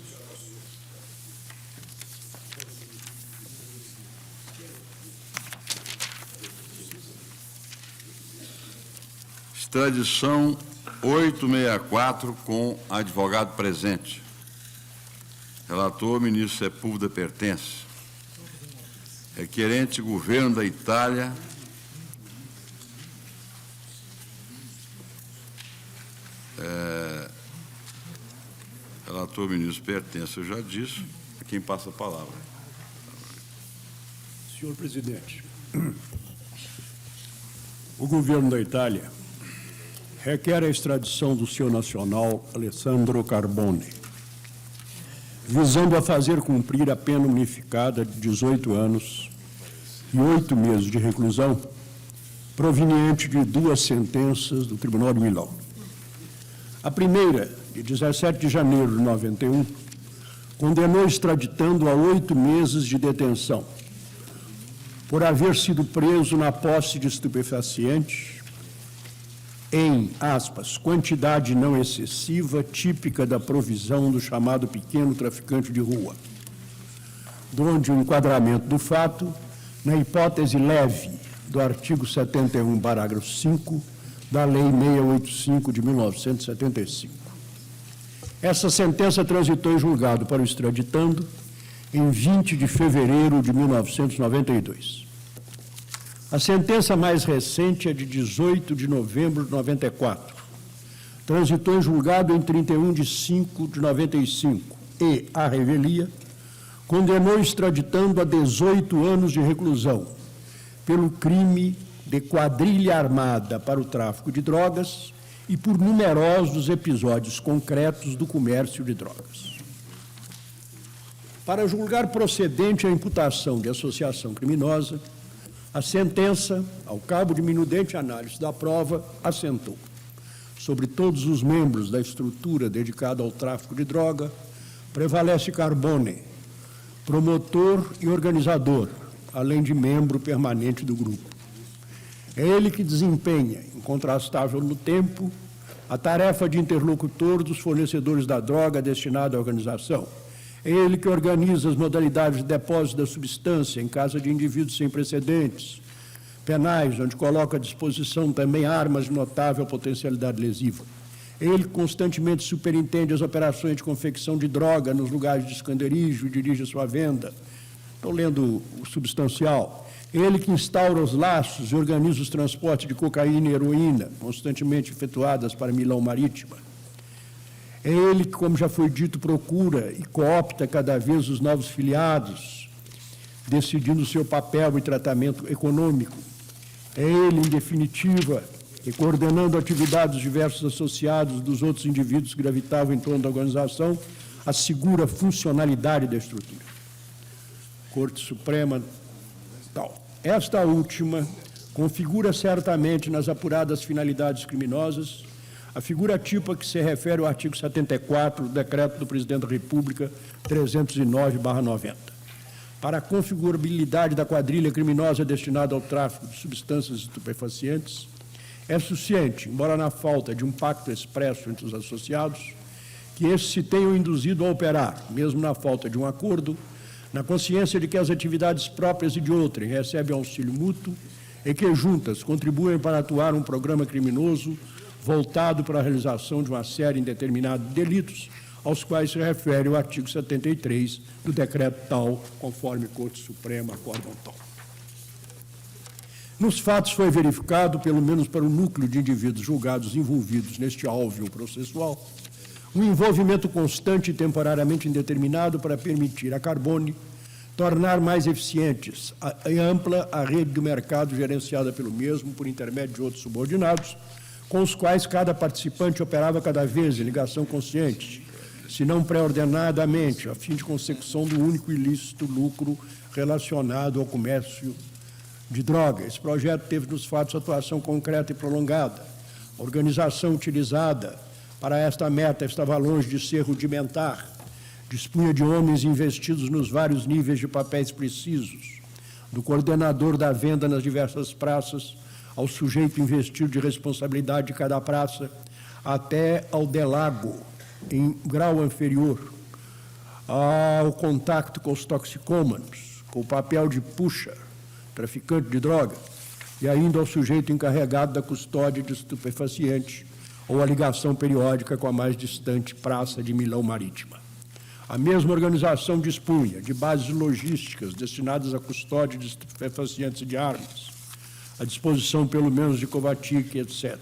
Extradição 864 com advogado presente. Relator, ministro Sepúlveda Pertence. Requerente, governo da Itália. Relator, ministro Pertence, eu já disse. A quem passa a palavra? Senhor presidente, o governo da Itália requer a extradição do senhor nacional Alessandro Carbone, visando a fazer cumprir a pena unificada de 18 anos e 8 meses de reclusão, proveniente de 2 sentenças do Tribunal de Milão. A primeira, de 17 de janeiro de 91, condenou extraditando a 8 meses de detenção, por haver sido preso na posse de estupefacientes em, aspas, quantidade não excessiva, típica da provisão do chamado pequeno traficante de rua, donde o enquadramento do fato, na hipótese leve do artigo 71, parágrafo 5, da Lei 685 de 1975. Essa sentença transitou em julgado para o extraditando em 20 de fevereiro de 1992. A sentença mais recente é de 18 de novembro de 94. Transitou em julgado em 31 de 5 de 95 e, à revelia, condenou extraditando a 18 anos de reclusão pelo crime de quadrilha armada para o tráfico de drogas e por numerosos episódios concretos do comércio de drogas. Para julgar procedente a imputação de associação criminosa, a sentença, ao cabo de minudente análise da prova, assentou sobre todos os membros da estrutura dedicada ao tráfico de droga, prevalece Carbone, promotor e organizador, além de membro permanente do grupo. É ele que desempenha, incontrastável no tempo, a tarefa de interlocutor dos fornecedores da droga destinada à organização. É ele que organiza as modalidades de depósito da substância em casa de indivíduos sem precedentes penais, onde coloca à disposição também armas de notável potencialidade lesiva. É ele que constantemente superintende as operações de confecção de droga nos lugares de esconderijo e dirige a sua venda. Estou lendo o substancial. É ele que instaura os laços e organiza os transportes de cocaína e heroína, constantemente efetuadas para Milão Marítima. É ele que, como já foi dito, procura e coopta cada vez os novos filiados, decidindo o seu papel e tratamento econômico. É ele, em definitiva, que, coordenando atividades dos diversos associados dos outros indivíduos que gravitavam em torno da organização, assegura a funcionalidade da estrutura. Corte Suprema, tal. Esta última configura certamente nas apuradas finalidades criminosas a figura tipo a que se refere o artigo 74 do Decreto do Presidente da República 309/90. para a configurabilidade da quadrilha criminosa destinada ao tráfico de substâncias estupefacientes é suficiente, embora na falta de um pacto expresso entre os associados, que estes se tenham induzido a operar, mesmo na falta de um acordo, na consciência de que as atividades próprias e de outrem recebem auxílio mútuo e que juntas contribuem para atuar um programa criminoso voltado para a realização de uma série indeterminada de delitos, aos quais se refere o artigo 73 do decreto tal, conforme Corte Suprema acórdão tal. Nos fatos foi verificado, pelo menos para o núcleo de indivíduos julgados envolvidos neste alvo processual, um envolvimento constante e temporariamente indeterminado para permitir a Carbone tornar mais eficientes e ampla a rede do mercado gerenciada pelo mesmo por intermédio de outros subordinados, com os quais cada participante operava cada vez em ligação consciente, se não pré-ordenadamente, a fim de consecução do único ilícito lucro relacionado ao comércio de droga. Esse projeto teve nos fatos atuação concreta e prolongada. A organização utilizada para esta meta estava longe de ser rudimentar, dispunha de homens investidos nos vários níveis de papéis precisos, do coordenador da venda nas diversas praças, ao sujeito investido de responsabilidade de cada praça, até ao delago, em grau inferior, ao contato com os toxicômanos, com o papel de pusher, traficante de droga, e ainda ao sujeito encarregado da custódia de estupefacientes ou a ligação periódica com a mais distante praça de Milão Marítima. A mesma organização dispunha de bases logísticas destinadas à custódia de estupefacientes e de armas, à disposição pelo menos de Kovacic, etc.,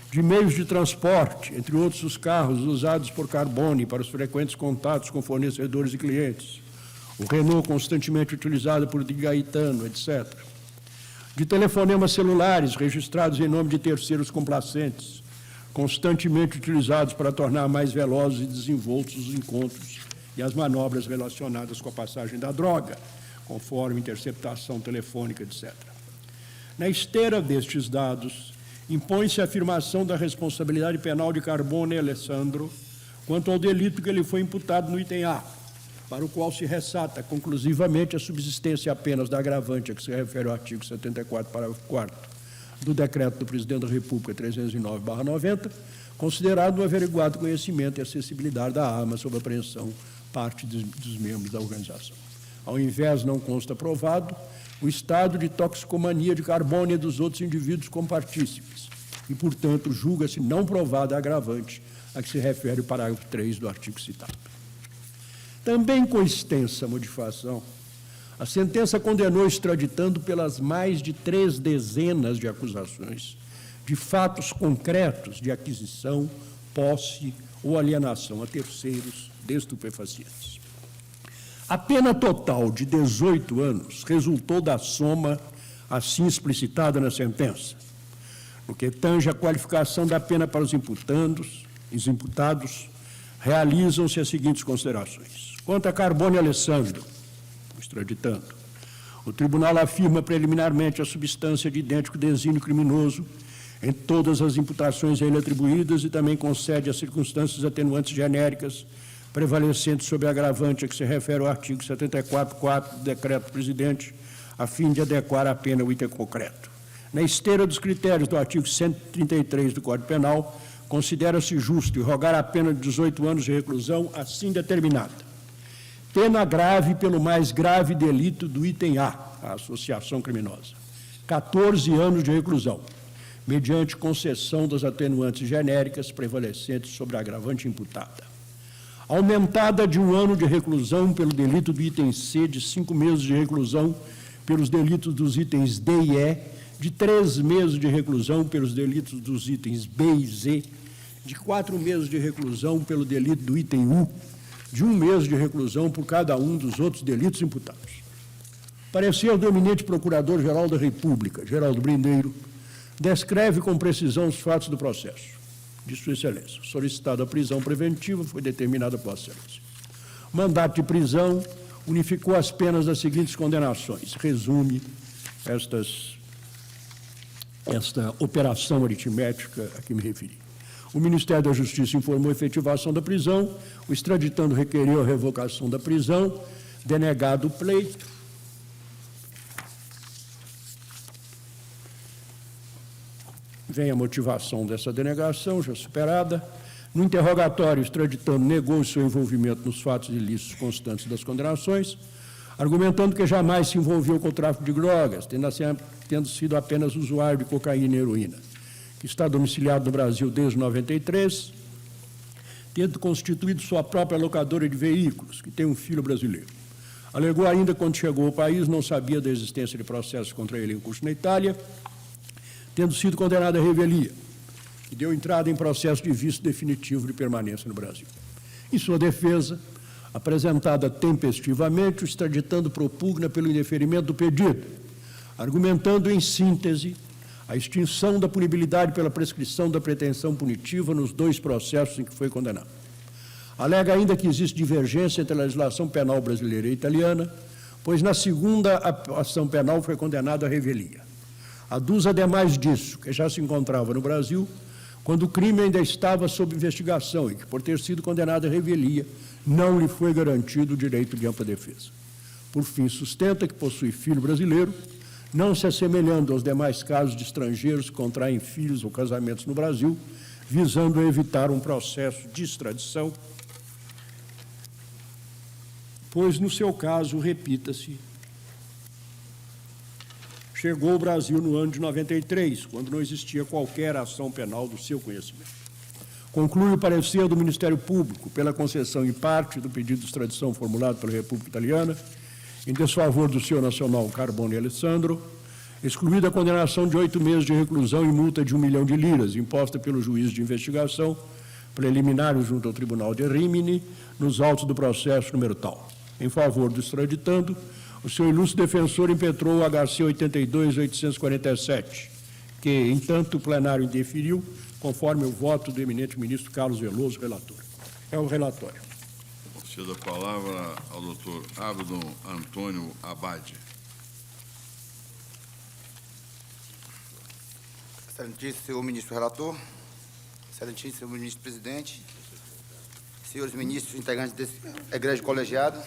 de meios de transporte, entre outros os carros usados por Carbone para os frequentes contatos com fornecedores e clientes, o Renault constantemente utilizado por Di Gaetano, etc., de telefonemas celulares registrados em nome de terceiros complacentes, constantemente utilizados para tornar mais velozes e desenvoltos os encontros e as manobras relacionadas com a passagem da droga, conforme interceptação telefônica, etc. Na esteira destes dados, impõe-se a afirmação da responsabilidade penal de Carbone e Alessandro quanto ao delito que lhe foi imputado no item A, para o qual se ressata conclusivamente a subsistência apenas da agravante a que se refere o artigo 74, parágrafo 4º do Decreto do Presidente da República 309/90, considerado o averiguado conhecimento e acessibilidade da arma sob apreensão parte dos membros da organização. Ao invés, não consta provado o estado de toxicomania de Carbone e dos outros indivíduos compartícipes e, portanto, julga-se não provada a agravante a que se refere o parágrafo 3 do artigo citado. Também com extensa modificação, a sentença condenou extraditando pelas mais de 3 dezenas de acusações de fatos concretos de aquisição, posse ou alienação a terceiros de estupefacientes. A pena total de 18 anos resultou da soma assim explicitada na sentença. No que tange a qualificação da pena para os imputados, realizam-se as seguintes considerações. Quanto a Carbone e Alessandro, extraditando, o tribunal afirma preliminarmente a substância de idêntico desígnio criminoso em todas as imputações a ele atribuídas e também concede as circunstâncias atenuantes genéricas prevalecentes sobre a agravante a que se refere o artigo 74.4 do Decreto do Presidente, a fim de adequar a pena ao item concreto. Na esteira dos critérios do artigo 133 do Código Penal, considera-se justo irrogar a pena de 18 anos de reclusão assim determinada. Pena grave pelo mais grave delito do item A, a associação criminosa. 14 anos de reclusão, mediante concessão das atenuantes genéricas prevalecentes sobre a agravante imputada. Aumentada de 1 ano de reclusão pelo delito do item C, de 5 meses de reclusão pelos delitos dos itens D e E, de 3 meses de reclusão pelos delitos dos itens B e Z, de 4 meses de reclusão pelo delito do item U, de 1 mês de reclusão por cada um dos outros delitos imputados. Parecer do eminente Procurador-Geral da República, Geraldo Brindeiro, descreve com precisão os fatos do processo. De Sua Excelência, solicitada a prisão preventiva, foi determinada por Vossa Excelência. O mandato de prisão unificou as penas das seguintes condenações. Resume esta operação aritmética a que me referi. O Ministério da Justiça informou a efetivação da prisão, o extraditando requeriu a revogação da prisão, Denegado o pleito, vem a motivação dessa denegação, já superada. No interrogatório, o extraditando negou o seu envolvimento nos fatos ilícitos constantes das condenações, argumentando que jamais se envolveu com o tráfico de drogas, tendo sido apenas usuário de cocaína e heroína, que está domiciliado no Brasil desde 93, tendo constituído sua própria locadora de veículos, que tem um filho brasileiro. Alegou ainda que, quando chegou ao país, não sabia da existência de processos contra ele em curso na Itália, tendo sido condenado à revelia, que deu entrada em processo de visto definitivo de permanência no Brasil. Em sua defesa, apresentada tempestivamente, o extraditando propugna pelo indeferimento do pedido, argumentando, em síntese, a extinção da punibilidade pela prescrição da pretensão punitiva nos 2 processos em que foi condenado. Alega ainda que existe divergência entre a legislação penal brasileira e italiana, pois na segunda ação penal foi condenado à revelia. Aduz, ademais disso, que já se encontrava no Brasil quando o crime ainda estava sob investigação e que, por ter sido condenado à revelia, não lhe foi garantido o direito de ampla defesa. Por fim, sustenta que possui filho brasileiro, não se assemelhando aos demais casos de estrangeiros que contraem filhos ou casamentos no Brasil, visando evitar um processo de extradição, pois, no seu caso, repita-se, chegou ao Brasil no ano de 93, quando não existia qualquer ação penal do seu conhecimento. Conclui o parecer do Ministério Público pela concessão em parte do pedido de extradição formulado pela República Italiana em desfavor do senhor nacional Carbone Alessandro, excluída a condenação de 8 meses de reclusão e multa de 1 milhão de liras, imposta pelo juiz de investigação preliminar junto ao Tribunal de Rimini, nos autos do processo número tal. Em favor do extraditando, o seu ilustre defensor impetrou o HC 82.847, que, entanto, o plenário indeferiu, conforme o voto do eminente ministro Carlos Veloso, relator. É o relatório. Cedo a palavra ao doutor Abdon Antônio Abade. Excelentíssimo senhor ministro relator, excelentíssimo senhor ministro presidente, senhores ministros integrantes desse egrégio colegiado,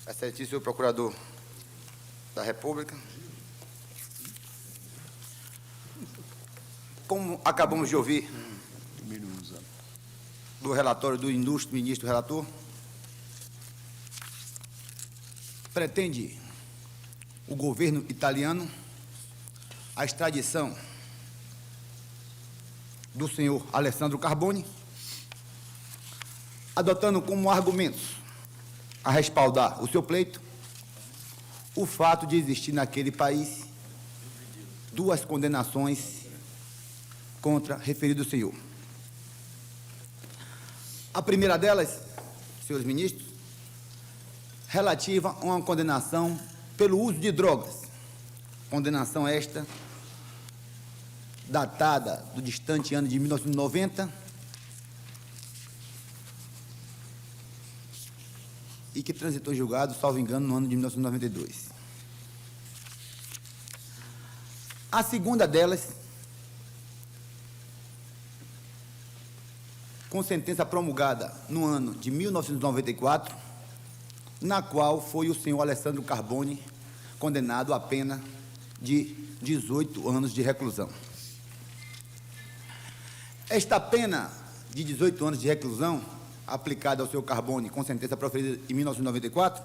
excelentíssimo senhor procurador da República, como acabamos de ouvir do relatório do ilustre ministro relator, pretende o governo italiano a extradição do senhor Alessandro Carbone, adotando como argumentos a respaldar o seu pleito o fato de existir naquele país 2 condenações contra referido senhor. A primeira delas, senhores ministros, relativa a uma condenação pelo uso de drogas, condenação esta datada do distante ano de 1990 e que transitou julgado, salvo engano, no ano de 1992. A segunda delas, com sentença promulgada no ano de 1994, na qual foi o senhor Alessandro Carbone condenado à pena de 18 anos de reclusão. Esta pena de 18 anos de reclusão, aplicada ao senhor Carbone com sentença proferida em 1994,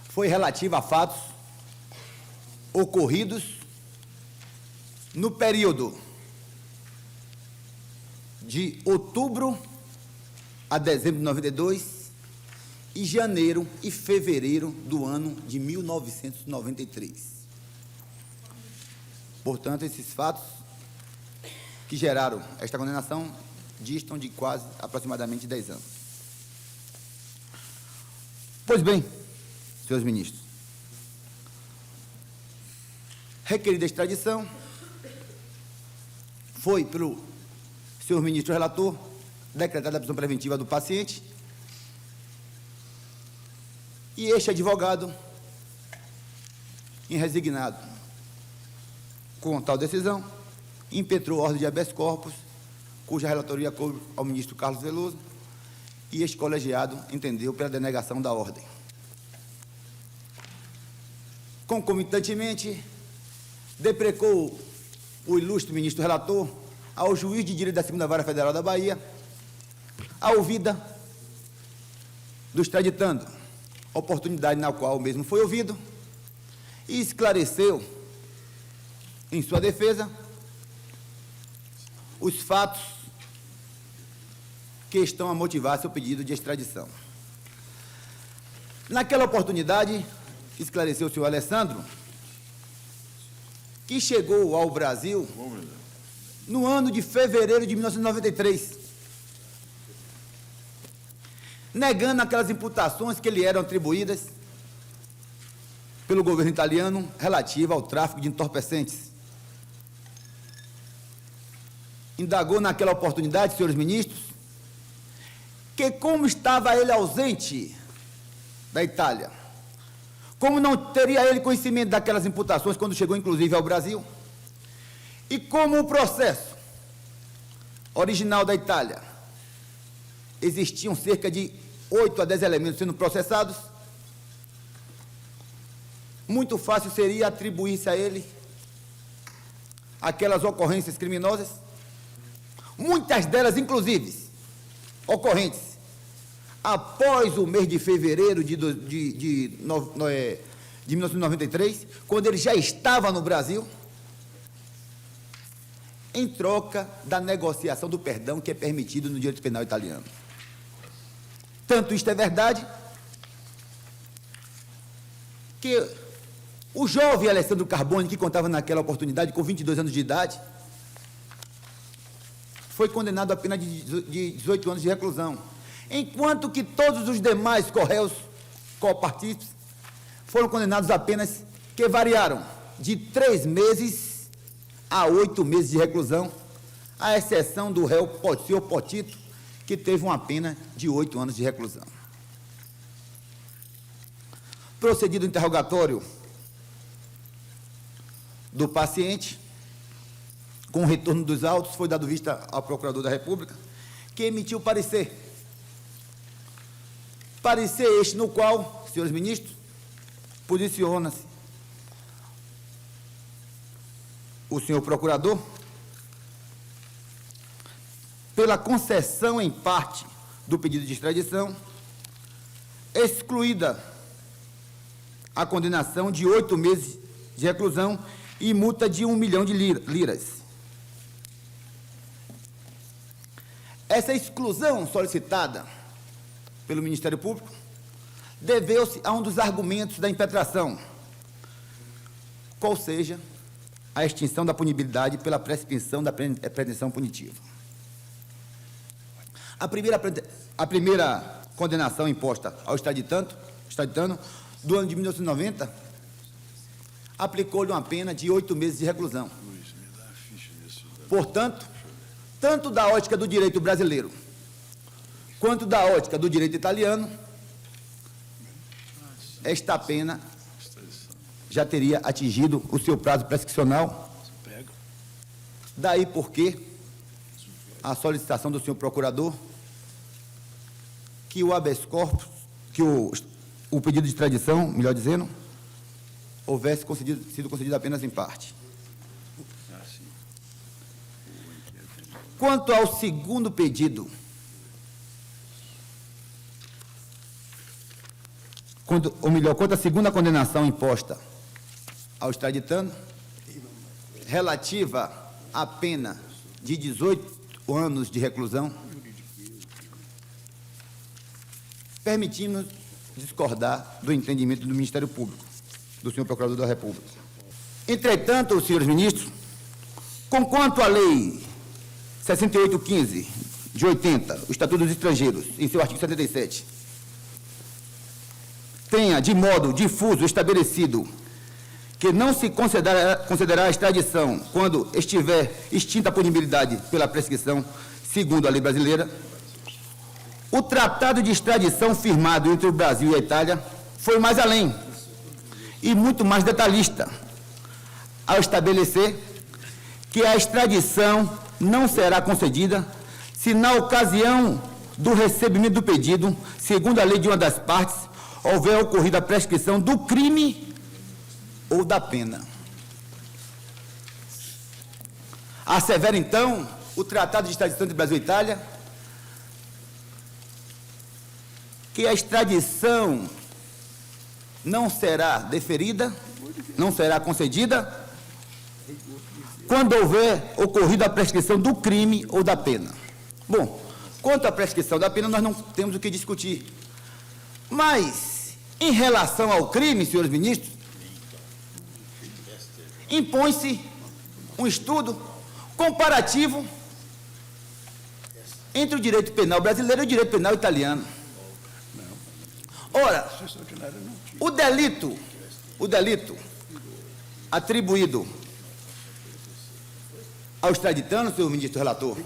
foi relativa a fatos ocorridos no período de outubro a dezembro de 92 e janeiro e fevereiro do ano de 1993. Portanto, esses fatos que geraram esta condenação distam de quase aproximadamente 10 anos. Pois bem, senhores ministros, requerida a extradição foi pelo senhor ministro relator decretada a prisão preventiva do paciente e este advogado, resignado com tal decisão, impetrou ordem de habeas corpus, cuja relatoria coube ao ministro Carlos Veloso, e este colegiado entendeu pela denegação da ordem. Concomitantemente, deprecou o ilustre ministro relator ao juiz de direito da 2ª Vara Federal da Bahia a ouvida do extraditando, oportunidade na qual o mesmo foi ouvido e esclareceu, em sua defesa, os fatos que estão a motivar seu pedido de extradição. Naquela oportunidade, esclareceu o senhor Alessandro que chegou ao Brasil no ano de fevereiro de 1993, negando aquelas imputações que lhe eram atribuídas pelo governo italiano relativa ao tráfico de entorpecentes. Indagou naquela oportunidade, senhores ministros, que como estava ele ausente da Itália, como não teria ele conhecimento daquelas imputações quando chegou, inclusive, ao Brasil, e como o processo original da Itália existiam cerca de 8 a 10 elementos sendo processados, muito fácil seria atribuir-se a ele aquelas ocorrências criminosas, muitas delas, inclusive, ocorrentes após o mês de fevereiro de 1993, quando ele já estava no Brasil, em troca da negociação do perdão que é permitido no direito penal italiano. Tanto isto é verdade, que o jovem Alessandro Carboni, que contava naquela oportunidade com 22 anos de idade, foi condenado a pena de 18 anos de reclusão, enquanto que todos os demais corréus copartícipes foram condenados a penas que variaram de 3 meses a 8 meses de reclusão, à exceção do réu senhor Potito, que teve uma pena de 8 anos de reclusão. Procedido o interrogatório do paciente, com o retorno dos autos, foi dado vista ao Procurador da República, que emitiu parecer. Parecer este no qual, senhores ministros, posiciona-se o senhor Procurador pela concessão em parte do pedido de extradição, excluída a condenação de 8 meses de reclusão e multa de 1 milhão de liras. Essa exclusão solicitada pelo Ministério Público deveu-se a um dos argumentos da impetração, qual seja a extinção da punibilidade pela prescrição da pretensão punitiva. A primeira condenação imposta ao extraditando, do ano de 1990, aplicou-lhe uma pena de 8 meses de reclusão. Portanto, tanto da ótica do direito brasileiro, quanto da ótica do direito italiano, esta pena já teria atingido o seu prazo prescricional. Daí porque a solicitação do senhor Procurador que o habeas corpus, que o pedido de extradição, melhor dizendo, houvesse sido concedido apenas em parte. Quanto ao segundo pedido, quanto à segunda condenação imposta ao extraditando, relativa à pena de 18 anos de reclusão, permitimos discordar do entendimento do Ministério Público, do senhor Procurador da República. Entretanto, senhores ministros, conquanto a Lei 6815, de 80, o Estatuto dos Estrangeiros, em seu artigo 77, tenha de modo difuso estabelecido que não se considerará a extradição quando estiver extinta a punibilidade pela prescrição, segundo a lei brasileira, o tratado de extradição firmado entre o Brasil e a Itália foi mais além e muito mais detalhista, ao estabelecer que a extradição não será concedida se, na ocasião do recebimento do pedido, segundo a lei de uma das partes, houver ocorrido a prescrição do crime ou da pena. Assevera, então, o Tratado de Extradição entre Brasil e Itália, que a extradição não será deferida, não será concedida, quando houver ocorrido a prescrição do crime ou da pena. Bom, quanto à prescrição da pena, nós não temos o que discutir. Mas, em relação ao crime, senhores ministros, impõe-se um estudo comparativo entre o direito penal brasileiro e o direito penal italiano. Ora, o delito atribuído ao extraditano, senhor ministro relator,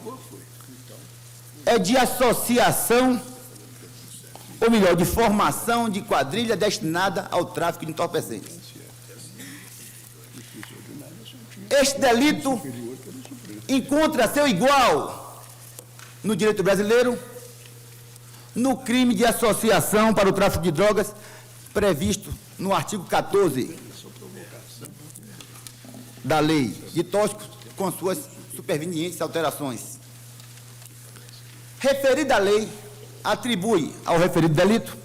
é de associação, ou melhor, de formação de quadrilha destinada ao tráfico de entorpecentes. Este delito encontra seu igual no direito brasileiro no crime de associação para o tráfico de drogas previsto no artigo 14 da lei de tóxicos, com suas supervenientes alterações. Referida lei atribui ao referido delito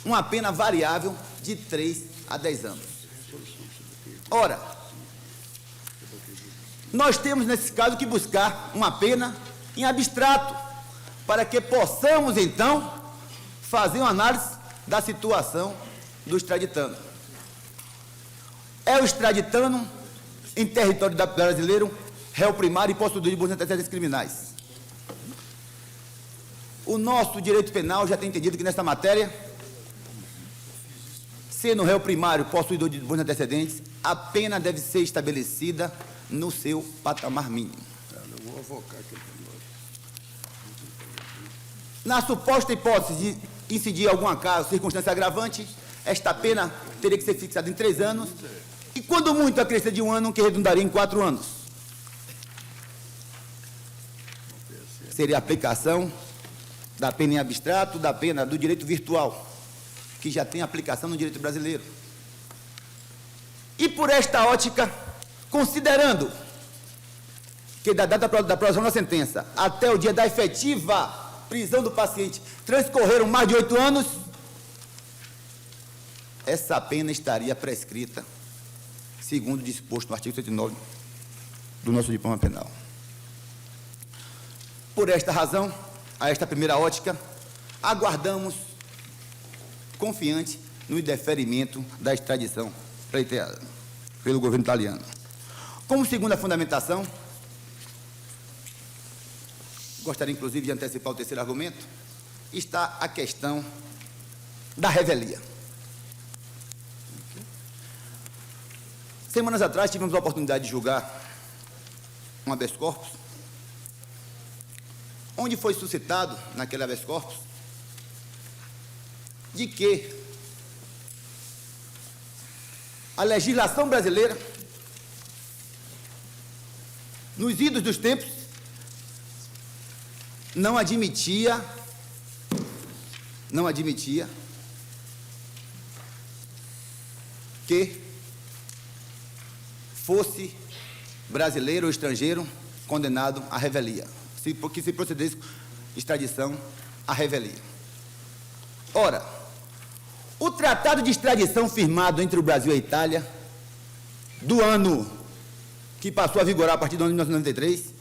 uma pena variável de 3 a 10 anos. Ora, nós temos, nesse caso, que buscar uma pena em abstrato, para que possamos, então, fazer uma análise da situação do extraditano. É o extraditano, em território brasileiro, réu primário e possuidor de boas antecedentes criminais. O nosso direito penal já tem entendido que, nessa matéria, sendo réu primário possuidor de bons antecedentes, a pena deve ser estabelecida no seu patamar mínimo. Na suposta hipótese de incidir algum caso, circunstância agravante, esta pena teria que ser fixada em 3 anos, e quando muito acrescer de 1 ano, que redundaria em 4 anos. Seria a aplicação da pena em abstrato, da pena do direito virtual, que já tem aplicação no direito brasileiro. E por esta ótica, considerando que da data da aprovação da sentença até o dia da efetiva prisão do paciente transcorreram mais de 8 anos, essa pena estaria prescrita, segundo disposto no artigo 109 do nosso diploma penal. Por esta razão, a esta primeira ótica, aguardamos confiante no indeferimento da extradição pleiteada pelo governo italiano. Como segunda fundamentação, gostaria inclusive de antecipar o terceiro argumento, está a questão da revelia. Semanas atrás tivemos a oportunidade de julgar um habeas corpus, onde foi suscitado, naquele habeas corpus, de que a legislação brasileira, nos idos dos tempos, não admitia que fosse brasileiro ou estrangeiro condenado à revelia, que se procedesse extradição à revelia. Ora, o tratado de extradição firmado entre o Brasil e a Itália, do ano que passou a vigorar a partir do ano de 1993,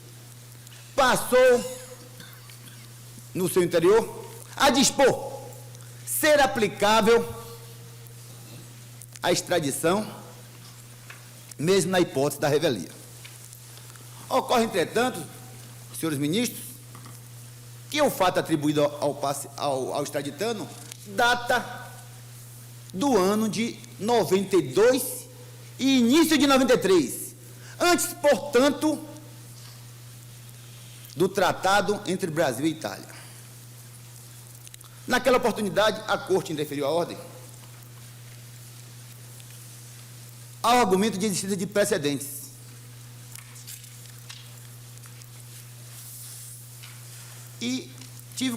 passou, no seu interior, a dispor ser aplicável a extradição, mesmo na hipótese da revelia. Ocorre, entretanto, senhores ministros, que o fato atribuído ao extraditano data do ano de 92 e início de 93, antes, portanto, do tratado entre Brasil e Itália. Naquela oportunidade, a Corte indeferiu a ordem ao argumento de existência de precedentes.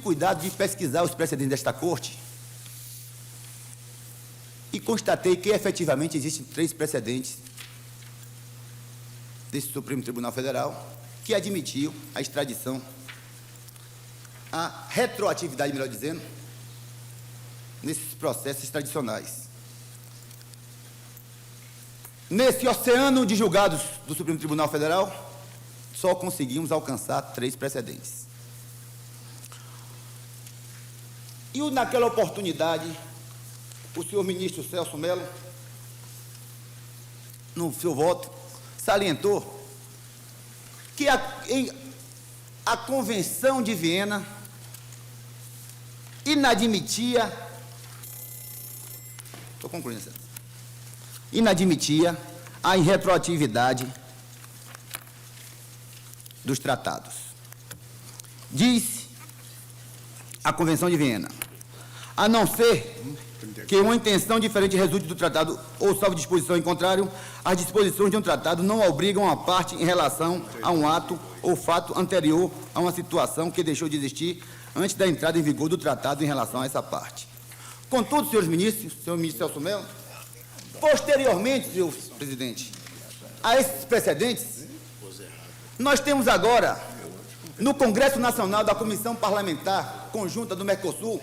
cuidado de pesquisar os precedentes desta Corte e constatei que, efetivamente, existem 3 precedentes desse Supremo Tribunal Federal que admitiu a extradição, a retroatividade, melhor dizendo, nesses processos extradicionais. Nesse oceano de julgados do Supremo Tribunal Federal, só conseguimos alcançar 3 precedentes. E naquela oportunidade, o senhor ministro Celso Mello, no seu voto, salientou que a Convenção de Viena inadmitia, estou concluindo, inadmitia a irretroatividade dos tratados. Diz a Convenção de Viena, a não ser que uma intenção diferente resulte do tratado ou salvo disposição em contrário, as disposições de um tratado não obrigam a parte em relação a um ato ou fato anterior a uma situação que deixou de existir antes da entrada em vigor do tratado em relação a essa parte. Contudo, senhores ministros, senhor ministro Celso Mello, posteriormente, senhor presidente, a esses precedentes, nós temos agora, no Congresso Nacional da Comissão Parlamentar Conjunta do Mercosul,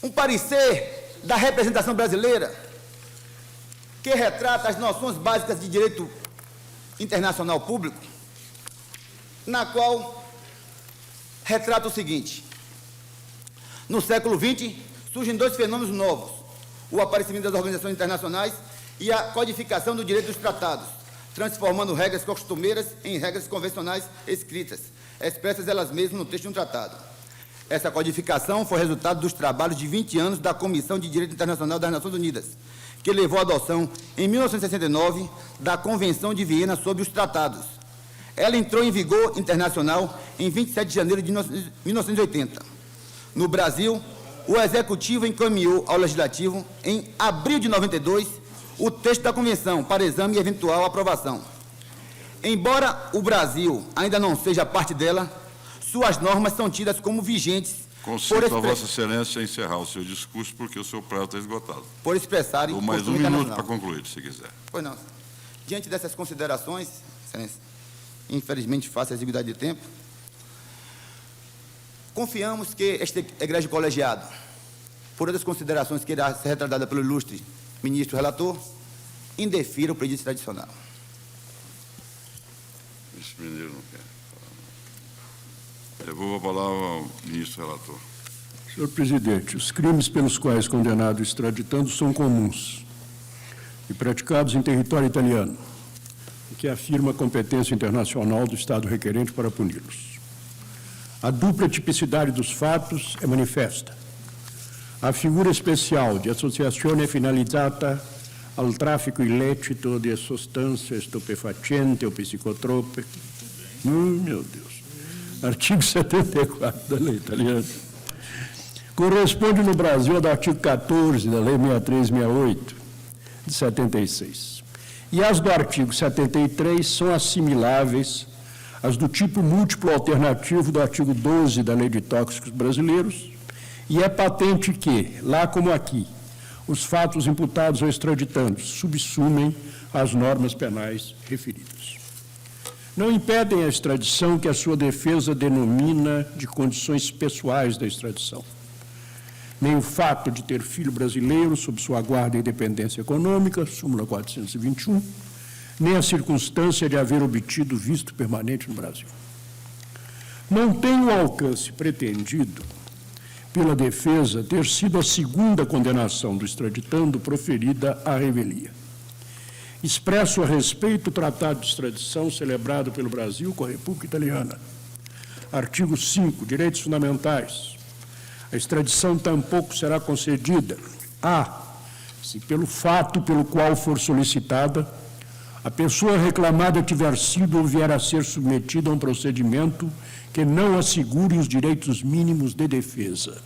um parecer da representação brasileira que retrata as noções básicas de direito internacional público, na qual retrata o seguinte: no século XX, surgem 2 fenômenos novos, o aparecimento das organizações internacionais e a codificação do direito dos tratados, transformando regras costumeiras em regras convencionais escritas, expressas elas mesmas no texto de um tratado. Essa codificação foi resultado dos trabalhos de 20 anos da Comissão de Direito Internacional das Nações Unidas, que levou à adoção, em 1969, da Convenção de Viena sobre os Tratados. Ela entrou em vigor internacional em 27 de janeiro de 1980. No Brasil, o Executivo encaminhou ao Legislativo, em abril de 92, o texto da Convenção para exame e eventual aprovação. Embora o Brasil ainda não seja parte dela, suas normas são tidas como vigentes. Concedo a Vossa Excelência a encerrar o seu discurso, porque o seu prazo está esgotado. Por expressarem... Dou mais 1 minuto para concluir, se quiser. Pois não. Diante dessas considerações, Excelência, infelizmente faço a exiguidade de tempo, confiamos que este egrégio colegiado, por outras considerações que irá ser retardada pelo ilustre ministro relator, indefira o pedido tradicional. Esse mineiro não quer. Devolvo a palavra ao ministro relator. Senhor presidente, os crimes pelos quais condenado o extraditando são comuns e praticados em território italiano, o que afirma a competência internacional do Estado requerente para puni-los. A dupla tipicidade dos fatos é manifesta. A figura especial de associazione finalizzata al traffico illecito de sostanze stupefacenti ou psicotrope. Meu Deus. Artigo 74 da lei italiana. Corresponde no Brasil ao artigo 14 da lei 6368, de 76. E as do artigo 73 são assimiláveis às do tipo múltiplo alternativo do artigo 12 da lei de tóxicos brasileiros, e é patente que, lá como aqui, os fatos imputados ao extraditando subsumem às normas penais referidas. Não impedem a extradição que a sua defesa denomina de condições pessoais da extradição. Nem o fato de ter filho brasileiro sob sua guarda e dependência econômica, súmula 421, nem a circunstância de haver obtido visto permanente no Brasil. Não tem o alcance pretendido pela defesa ter sido a segunda condenação do extraditando proferida à revelia. Expresso a respeito o Tratado de Extradição celebrado pelo Brasil com a República Italiana. Artigo 5, direitos fundamentais. A extradição tampouco será concedida se pelo fato pelo qual for solicitada, a pessoa reclamada tiver sido ou vier a ser submetida a um procedimento que não assegure os direitos mínimos de defesa.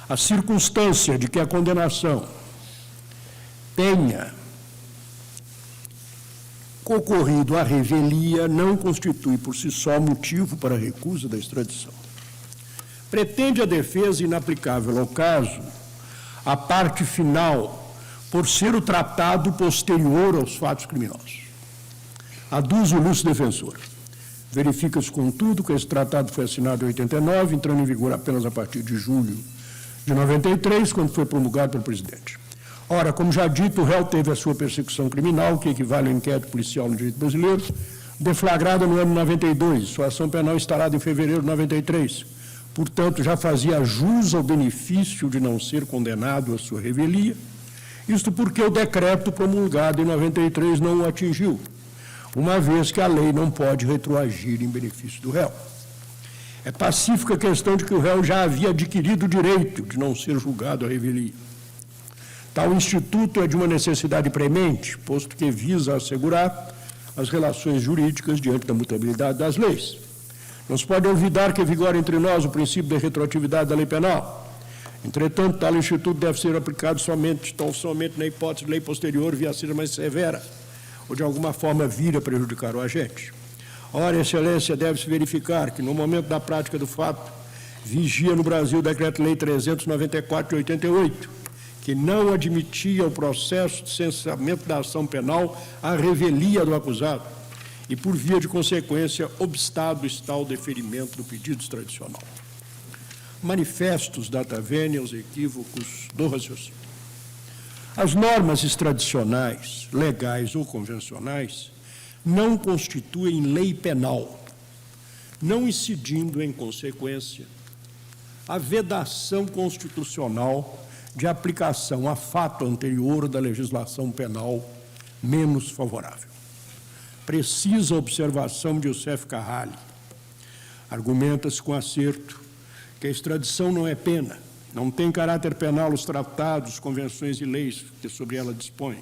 A circunstância de que a condenação tenha ocorrido à revelia não constitui por si só motivo para a recusa da extradição. Pretende a defesa inaplicável ao caso a parte final por ser o tratado posterior aos fatos criminosos. Aduz o lúcido defensor. Verifica-se, contudo, que esse tratado foi assinado em 89, entrando em vigor apenas a partir de julho de 93, quando foi promulgado pelo presidente. Ora, como já dito, o réu teve a sua persecução criminal, que equivale ao inquérito policial no direito brasileiro, deflagrada no ano 92. Sua ação penal instalada em fevereiro de 93. Portanto, já fazia jus ao benefício de não ser condenado à sua revelia, isto porque o decreto promulgado em 93 não o atingiu, uma vez que a lei não pode retroagir em benefício do réu. É pacífica a questão de que o réu já havia adquirido o direito de não ser julgado à revelia. Tal instituto é de uma necessidade premente, posto que visa assegurar as relações jurídicas diante da mutabilidade das leis. Não se pode olvidar que vigora entre nós o princípio da retroatividade da lei penal. Entretanto, tal instituto deve ser aplicado somente na hipótese de lei posterior vier a ser mais severa, ou de alguma forma vir a prejudicar o agente. Ora, excelência, deve-se verificar que, no momento da prática do fato, vigia no Brasil o Decreto-Lei 394 de 88, que não admitia o processo de censuramento da ação penal à revelia do acusado e, por via de consequência, obstado está o deferimento do pedido extradicional. Manifestos data venia os equívocos do raciocínio. As normas extradicionais, legais ou convencionais, não constituem lei penal, não incidindo, em consequência, a vedação constitucional de aplicação a fato anterior da legislação penal menos favorável. Precisa observação de Youssef Carrali. Argumenta-se com acerto que a extradição não é pena, não tem caráter penal os tratados, convenções e leis que sobre ela dispõem.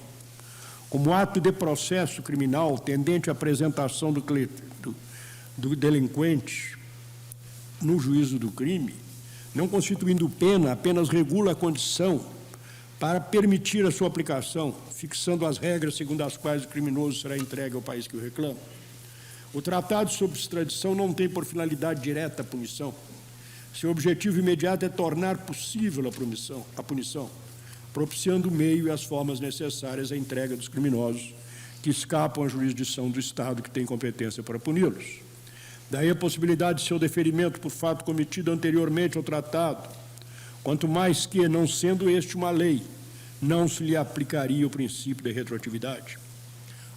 Como ato de processo criminal tendente à apresentação do delinquente no juízo do crime, não constituindo pena, apenas regula a condição para permitir a sua aplicação, fixando as regras segundo as quais o criminoso será entregue ao país que o reclama. O tratado sobre extradição não tem por finalidade direta a punição. Seu objetivo imediato é tornar possível a punição, propiciando o meio e as formas necessárias à entrega dos criminosos que escapam à jurisdição do Estado que tem competência para puni-los. Daí a possibilidade de seu deferimento por fato cometido anteriormente ao tratado, quanto mais que, não sendo este uma lei, não se lhe aplicaria o princípio da retroatividade.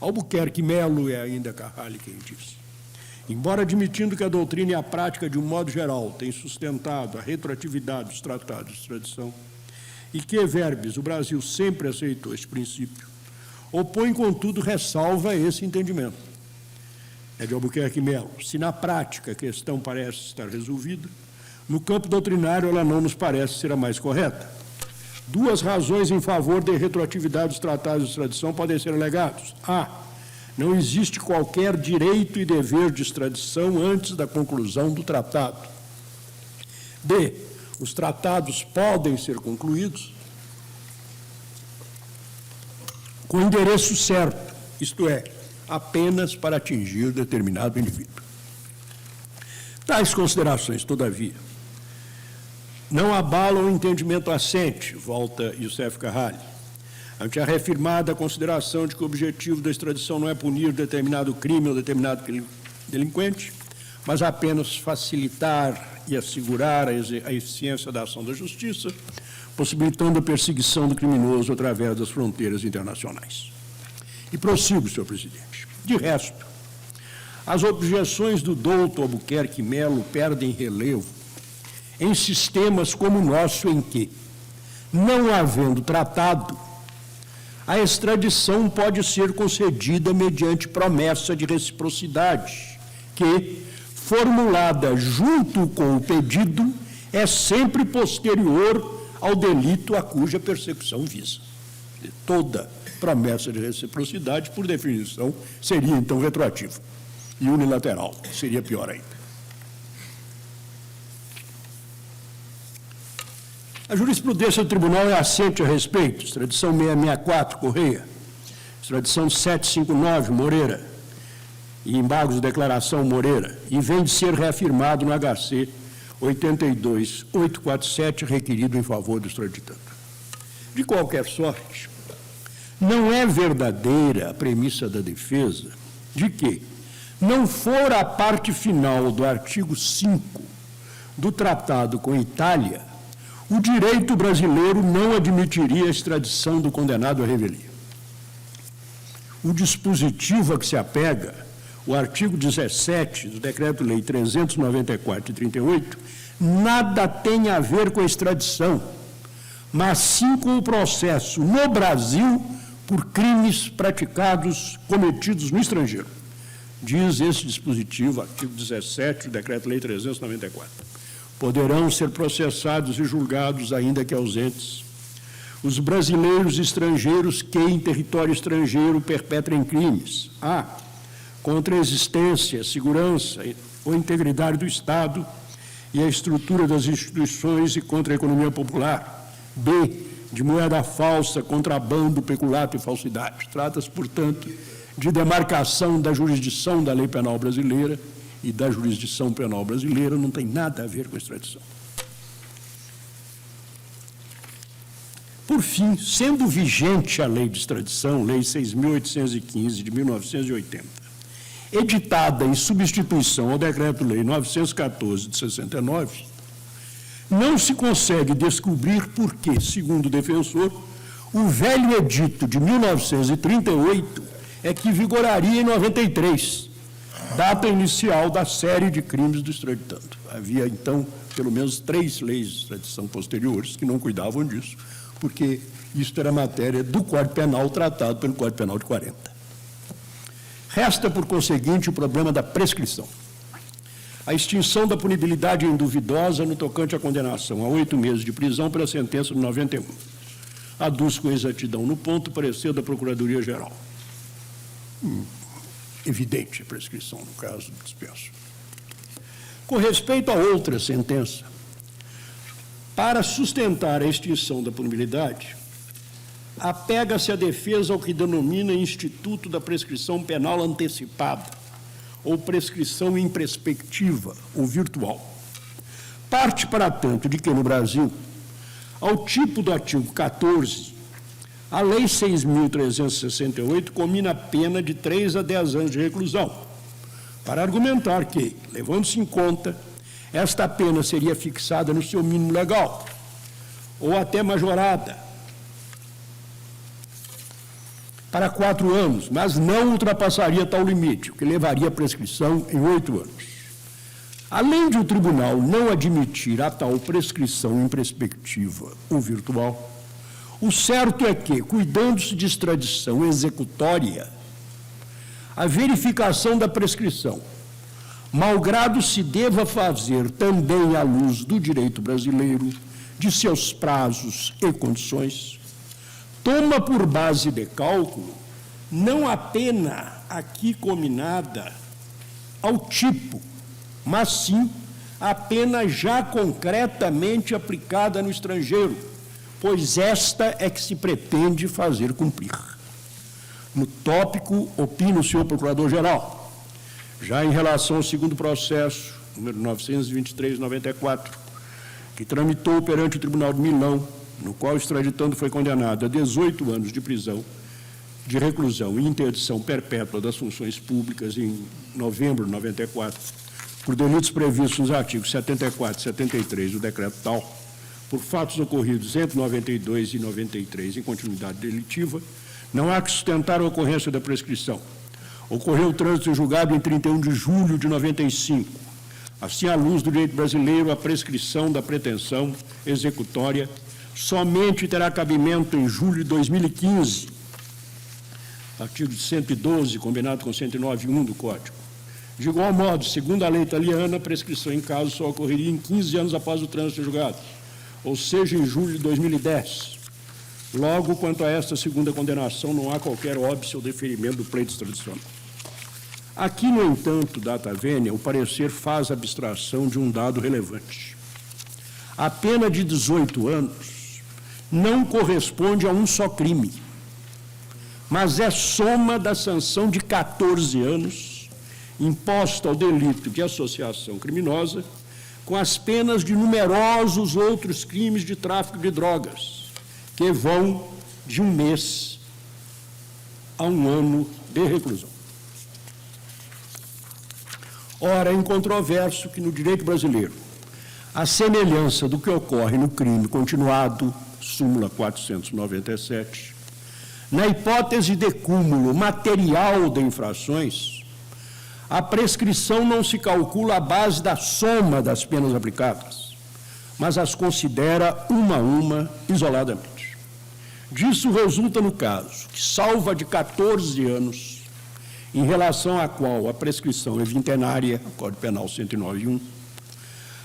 Albuquerque Melo é ainda Carrali quem diz. Embora admitindo que a doutrina e a prática, de um modo geral, têm sustentado a retroatividade dos tratados de extradição, e que, verbis, o Brasil sempre aceitou este princípio, opõe, contudo, ressalva a esse entendimento. É de Albuquerque Melo. Se na prática a questão parece estar resolvida, no campo doutrinário ela não nos parece ser a mais correta. Duas razões em favor da retroatividade dos tratados de extradição podem ser alegados. A. Não existe qualquer direito e dever de extradição antes da conclusão do tratado. B. Os tratados podem ser concluídos com o endereço certo, isto é, apenas para atingir determinado indivíduo. Tais considerações, todavia, não abalam o entendimento assente, volta Youssef Carrali, ante a reafirmada consideração de que o objetivo da extradição não é punir determinado crime ou determinado delinquente, mas apenas facilitar e assegurar a eficiência da ação da justiça, possibilitando a perseguição do criminoso através das fronteiras internacionais. E prossigo, senhor presidente. De resto, as objeções do doutor Albuquerque Melo perdem relevo em sistemas como o nosso, em que, não havendo tratado, a extradição pode ser concedida mediante promessa de reciprocidade, que, formulada junto com o pedido, é sempre posterior ao delito a cuja persecução visa. Toda promessa de reciprocidade, por definição, seria, então, retroativa. E unilateral, seria pior ainda. A jurisprudência do tribunal é assente a respeito, extradição 664, Correia, extradição 759, Moreira, e embargos de declaração Moreira, e vem de ser reafirmado no HC 82847, requerido em favor do extraditando. De qualquer sorte, não é verdadeira a premissa da defesa de que, não for a parte final do artigo 5 do Tratado com a Itália, o direito brasileiro não admitiria a extradição do condenado à revelia. O dispositivo a que se apega, o artigo 17 do Decreto-Lei 394 de 38, nada tem a ver com a extradição, mas sim com o processo no Brasil por crimes praticados, cometidos no estrangeiro. Diz esse dispositivo, artigo 17 do Decreto-Lei 394. Poderão ser processados e julgados, ainda que ausentes, os brasileiros e estrangeiros que em território estrangeiro perpetrem crimes. A. Contra a existência, segurança ou integridade do Estado e a estrutura das instituições e contra a economia popular. B. De moeda falsa, contrabando, peculato e falsidade. Trata-se, portanto, de demarcação da jurisdição da lei penal brasileira e da jurisdição penal brasileira, não tem nada a ver com a extradição. Por fim, sendo vigente a lei de extradição, Lei 6.815 de 1980, editada em substituição ao Decreto-Lei 914 de 69, não se consegue descobrir por que, segundo o defensor, o velho edito de 1938 é que vigoraria em 93, data inicial da série de crimes do extraditando. Havia, então, pelo menos 3 leis de extradição posteriores que não cuidavam disso, porque isso era matéria do Código Penal tratado pelo Código Penal de 40. Resta, por conseguinte, o problema da prescrição. A extinção da punibilidade é induvidosa no tocante à condenação a 8 meses de prisão pela sentença de 91. Aduz com exatidão no ponto o parecer da Procuradoria-Geral. Evidente a prescrição, no caso do dispenso. Com respeito a outra sentença, para sustentar a extinção da punibilidade, apega-se a defesa ao que denomina Instituto da Prescrição Penal Antecipada, ou prescrição em perspectiva, ou virtual. Parte, para tanto, de que no Brasil, ao tipo do artigo 14, a Lei 6.368 comina a pena de 3 a 10 anos de reclusão, para argumentar que, levando-se em conta, esta pena seria fixada no seu mínimo legal, ou até majorada, para 4 anos, mas não ultrapassaria tal limite, o que levaria a prescrição em 8 anos. Além de o tribunal não admitir a tal prescrição em perspectiva ou virtual, o certo é que, cuidando-se de extradição executória, a verificação da prescrição, malgrado se deva fazer também à luz do direito brasileiro, de seus prazos e condições, toma por base de cálculo não a pena aqui cominada ao tipo, mas sim a pena já concretamente aplicada no estrangeiro, pois esta é que se pretende fazer cumprir. No tópico, opina o senhor Procurador-Geral, já em relação ao segundo processo, número 923/94, que tramitou perante o Tribunal de Milão, no qual o extraditando foi condenado a 18 anos de prisão, de reclusão e interdição perpétua das funções públicas em novembro de 94, por delitos previstos nos artigos 74 e 73 do Decreto tal, por fatos ocorridos entre 92 e 93 em continuidade delitiva, não há que sustentar a ocorrência da prescrição. Ocorreu o trânsito julgado em 31 de julho de 95. Assim, à luz do direito brasileiro, a prescrição da pretensão executória somente terá cabimento em julho de 2015, artigo 112, combinado com 109.1 do Código. De igual modo, segundo a lei italiana, a prescrição em caso só ocorreria em 15 anos após o trânsito julgado, ou seja, em julho de 2010. Logo, quanto a esta segunda condenação, não há qualquer óbice ou deferimento do pleito extradicional. Aqui, no entanto, data vênia, o parecer faz abstração de um dado relevante. A pena de 18 anos não corresponde a um só crime, mas é soma da sanção de 14 anos imposta ao delito de associação criminosa com as penas de numerosos outros crimes de tráfico de drogas, que vão de 1 mês a 1 ano de reclusão. Ora, é incontroverso que no direito brasileiro, a semelhança do que ocorre no crime continuado, súmula 497, na hipótese de cúmulo material de infrações, a prescrição não se calcula à base da soma das penas aplicadas, mas as considera uma a uma isoladamente. Disso resulta, no caso, que salva de 14 anos, em relação à qual a prescrição é vintenária, Código Penal 109.1,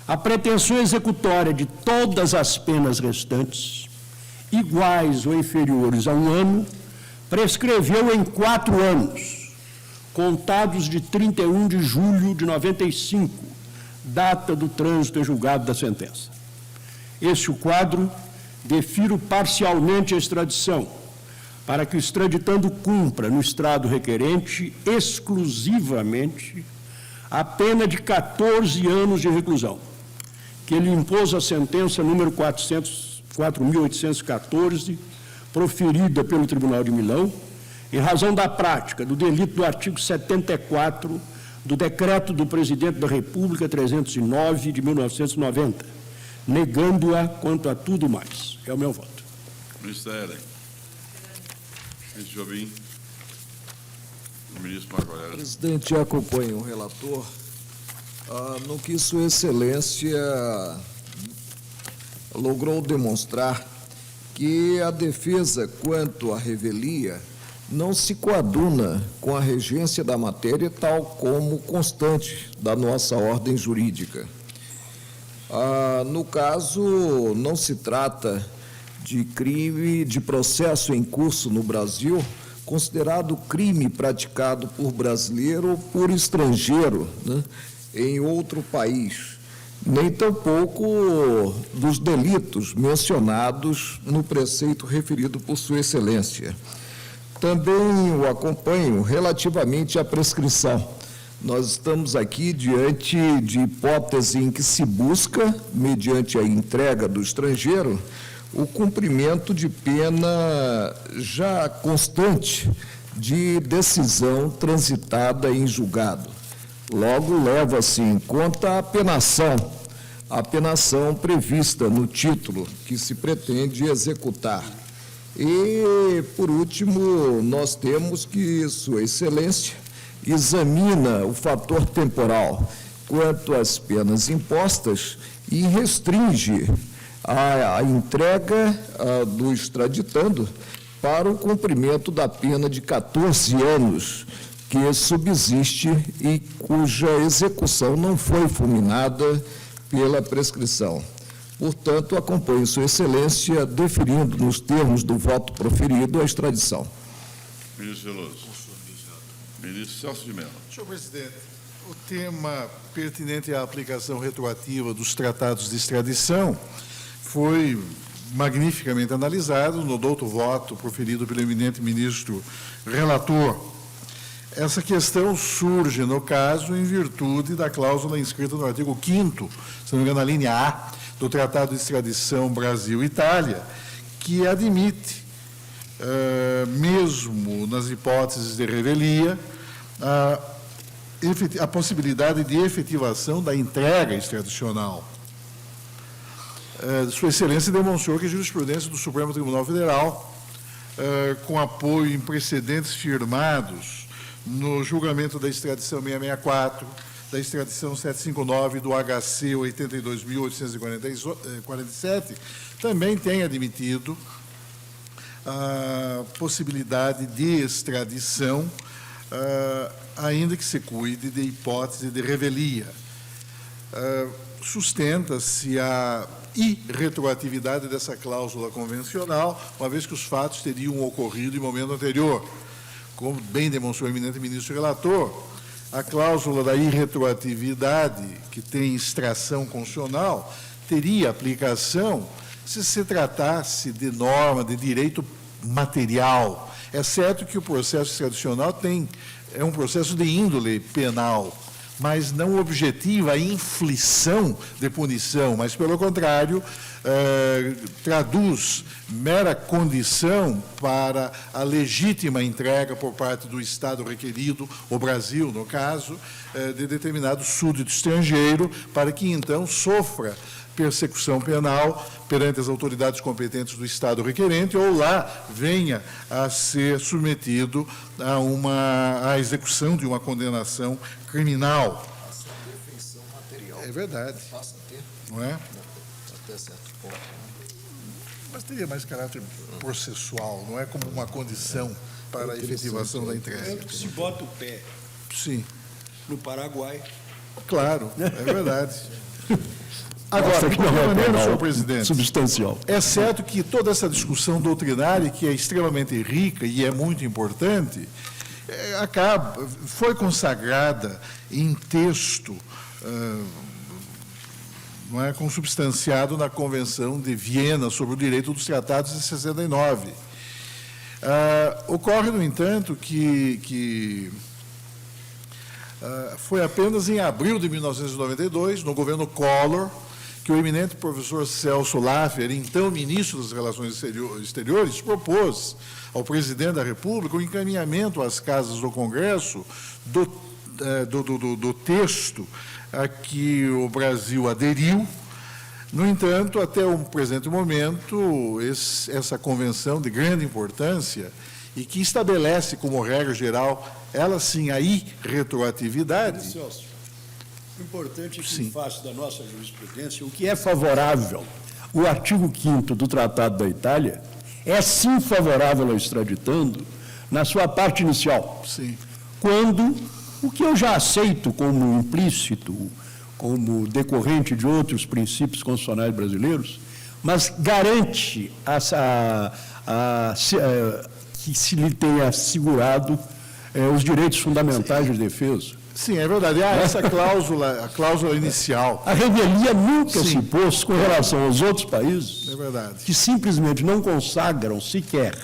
a pretensão executória de todas as penas restantes, iguais ou inferiores a 1 ano, prescreveu em 4 anos, contados de 31 de julho de 95, data do trânsito em julgado da sentença. Este o quadro, defiro parcialmente a extradição, para que o extraditando cumpra no estrado requerente exclusivamente a pena de 14 anos de reclusão, que lhe impôs a sentença número 4.814, proferida pelo Tribunal de Milão, em razão da prática do delito do artigo 74 do Decreto do Presidente da República 309 de 1990, negando-a quanto a tudo mais. É o meu voto. Ministro Helen. Ministro Jobim. O ministro Marco Aurélio. Presidente, acompanho o relator no que Sua Excelência logrou demonstrar que a defesa quanto à revelia não se coaduna com a regência da matéria, tal como constante da nossa ordem jurídica. No caso, não se trata de crime, de processo em curso no Brasil, considerado crime praticado por brasileiro ou por estrangeiro, né, em outro país, nem tampouco dos delitos mencionados no preceito referido por Sua Excelência. Também o acompanho relativamente à prescrição. Nós estamos aqui diante de hipótese em que se busca, mediante a entrega do estrangeiro, o cumprimento de pena já constante de decisão transitada em julgado. Logo, leva-se em conta a penação prevista no título que se pretende executar. E, por último, nós temos que Sua Excelência examina o fator temporal quanto às penas impostas e restringe a entrega do extraditando para o cumprimento da pena de 14 anos que subsiste e cuja execução não foi fulminada pela prescrição. Portanto, acompanho Sua Excelência deferindo nos termos do voto proferido a extradição. Ministro Veloso. Ministro Celso de Mello. Senhor presidente, o tema pertinente à aplicação retroativa dos tratados de extradição foi magnificamente analisado no douto voto proferido pelo eminente ministro relator. Essa questão surge, no caso, em virtude da cláusula inscrita no artigo 5º, se não me engano, na linha A, do Tratado de Extradição Brasil-Itália, que admite, mesmo nas hipóteses de revelia, a possibilidade de efetivação da entrega extradicional. Sua Excelência demonstrou que a jurisprudência do Supremo Tribunal Federal, com apoio em precedentes firmados no julgamento da extradição 664, da extradição 759 do HC 82.847, também tem admitido a possibilidade de extradição, ainda que se cuide de hipótese de revelia. Sustenta-se a irretroatividade dessa cláusula convencional, uma vez que os fatos teriam ocorrido em momento anterior. Como bem demonstrou o eminente ministro relator, a cláusula da irretroatividade, que tem extração constitucional, teria aplicação se se tratasse de norma de direito material, É certo que o processo extradicional é um processo de índole penal, mas não objetiva a inflição de punição, mas, pelo contrário, traduz mera condição para a legítima entrega por parte do Estado requerido, o Brasil, no caso, de determinado súdito estrangeiro, para que, então, sofra persecução penal perante as autoridades competentes do Estado requerente, ou lá venha a ser submetido à execução de uma condenação criminal. É verdade. Não é? Até certo ponto. Mas teria mais caráter processual, não é como uma condição para a efetivação da entrega. Se bota o pé Sim, no Paraguai. claro, é verdade. Agora, Agora, de que não qualquer é maneira, penal senhor presidente, substancial. é certo que toda essa discussão doutrinária, que é extremamente rica e é muito importante, foi consagrada em texto, não é, consubstanciado na Convenção de Viena sobre o Direito dos Tratados de 69. Ocorre, no entanto, que foi apenas em abril de 1992, no governo Collor, que o eminente professor Celso Laffer, então ministro das Relações Exteriores, propôs ao presidente da República o encaminhamento às casas do Congresso do texto a que o Brasil aderiu. No entanto, até o presente momento, essa convenção de grande importância e que estabelece como regra geral, ela sim, a irretroatividade. Celso, o importante é que, Sim. em face da nossa jurisprudência, o que é favorável, o artigo 5º do Tratado da Itália, é sim favorável ao extraditando na sua parte inicial. Sim. Quando o que eu já aceito como implícito, como decorrente de outros princípios constitucionais brasileiros, mas garante que se lhe tenha assegurado os direitos fundamentais de defesa. Sim, é verdade. Há essa cláusula, a cláusula inicial. A revelia nunca Sim. se pôs com relação aos outros países É verdade. que simplesmente não consagram sequer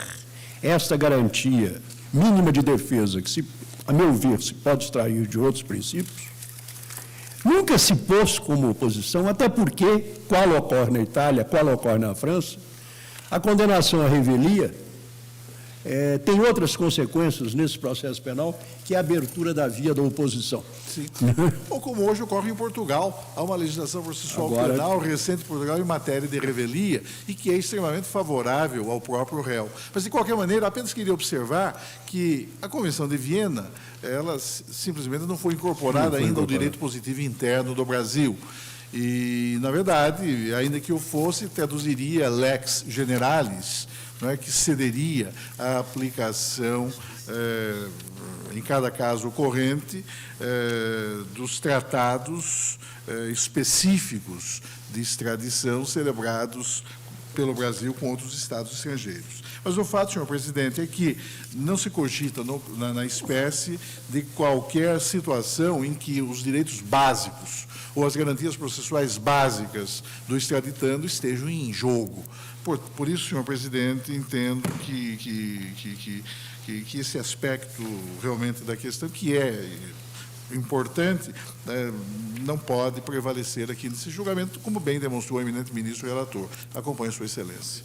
esta garantia mínima de defesa, que, a meu ver, se pode extrair de outros princípios, nunca se pôs como oposição, até porque, qual ocorre na Itália, qual ocorre na França, a condenação à revelia tem outras consequências nesse processo penal, que é a abertura da via da oposição. Sim. Ou como hoje ocorre em Portugal, há uma legislação processual Agora, penal recente em Portugal em matéria de revelia e que é extremamente favorável ao próprio réu. Mas, de qualquer maneira, apenas queria observar que a Convenção de Viena, ela simplesmente não foi incorporada ainda ao direito positivo interno do Brasil. E, na verdade, ainda que o fosse, traduziria lex generalis, não é, que cederia a aplicação, em cada caso ocorrente, dos tratados específicos de extradição celebrados pelo Brasil com outros estados estrangeiros. Mas o fato, senhor presidente, é que não se cogita na espécie de qualquer situação em que os direitos básicos ou as garantias processuais básicas do extraditando estejam em jogo. Por isso, senhor presidente, entendo que esse aspecto realmente da questão, que é importante, não pode prevalecer aqui nesse julgamento, como bem demonstrou o eminente ministro relator. Acompanho Sua Excelência.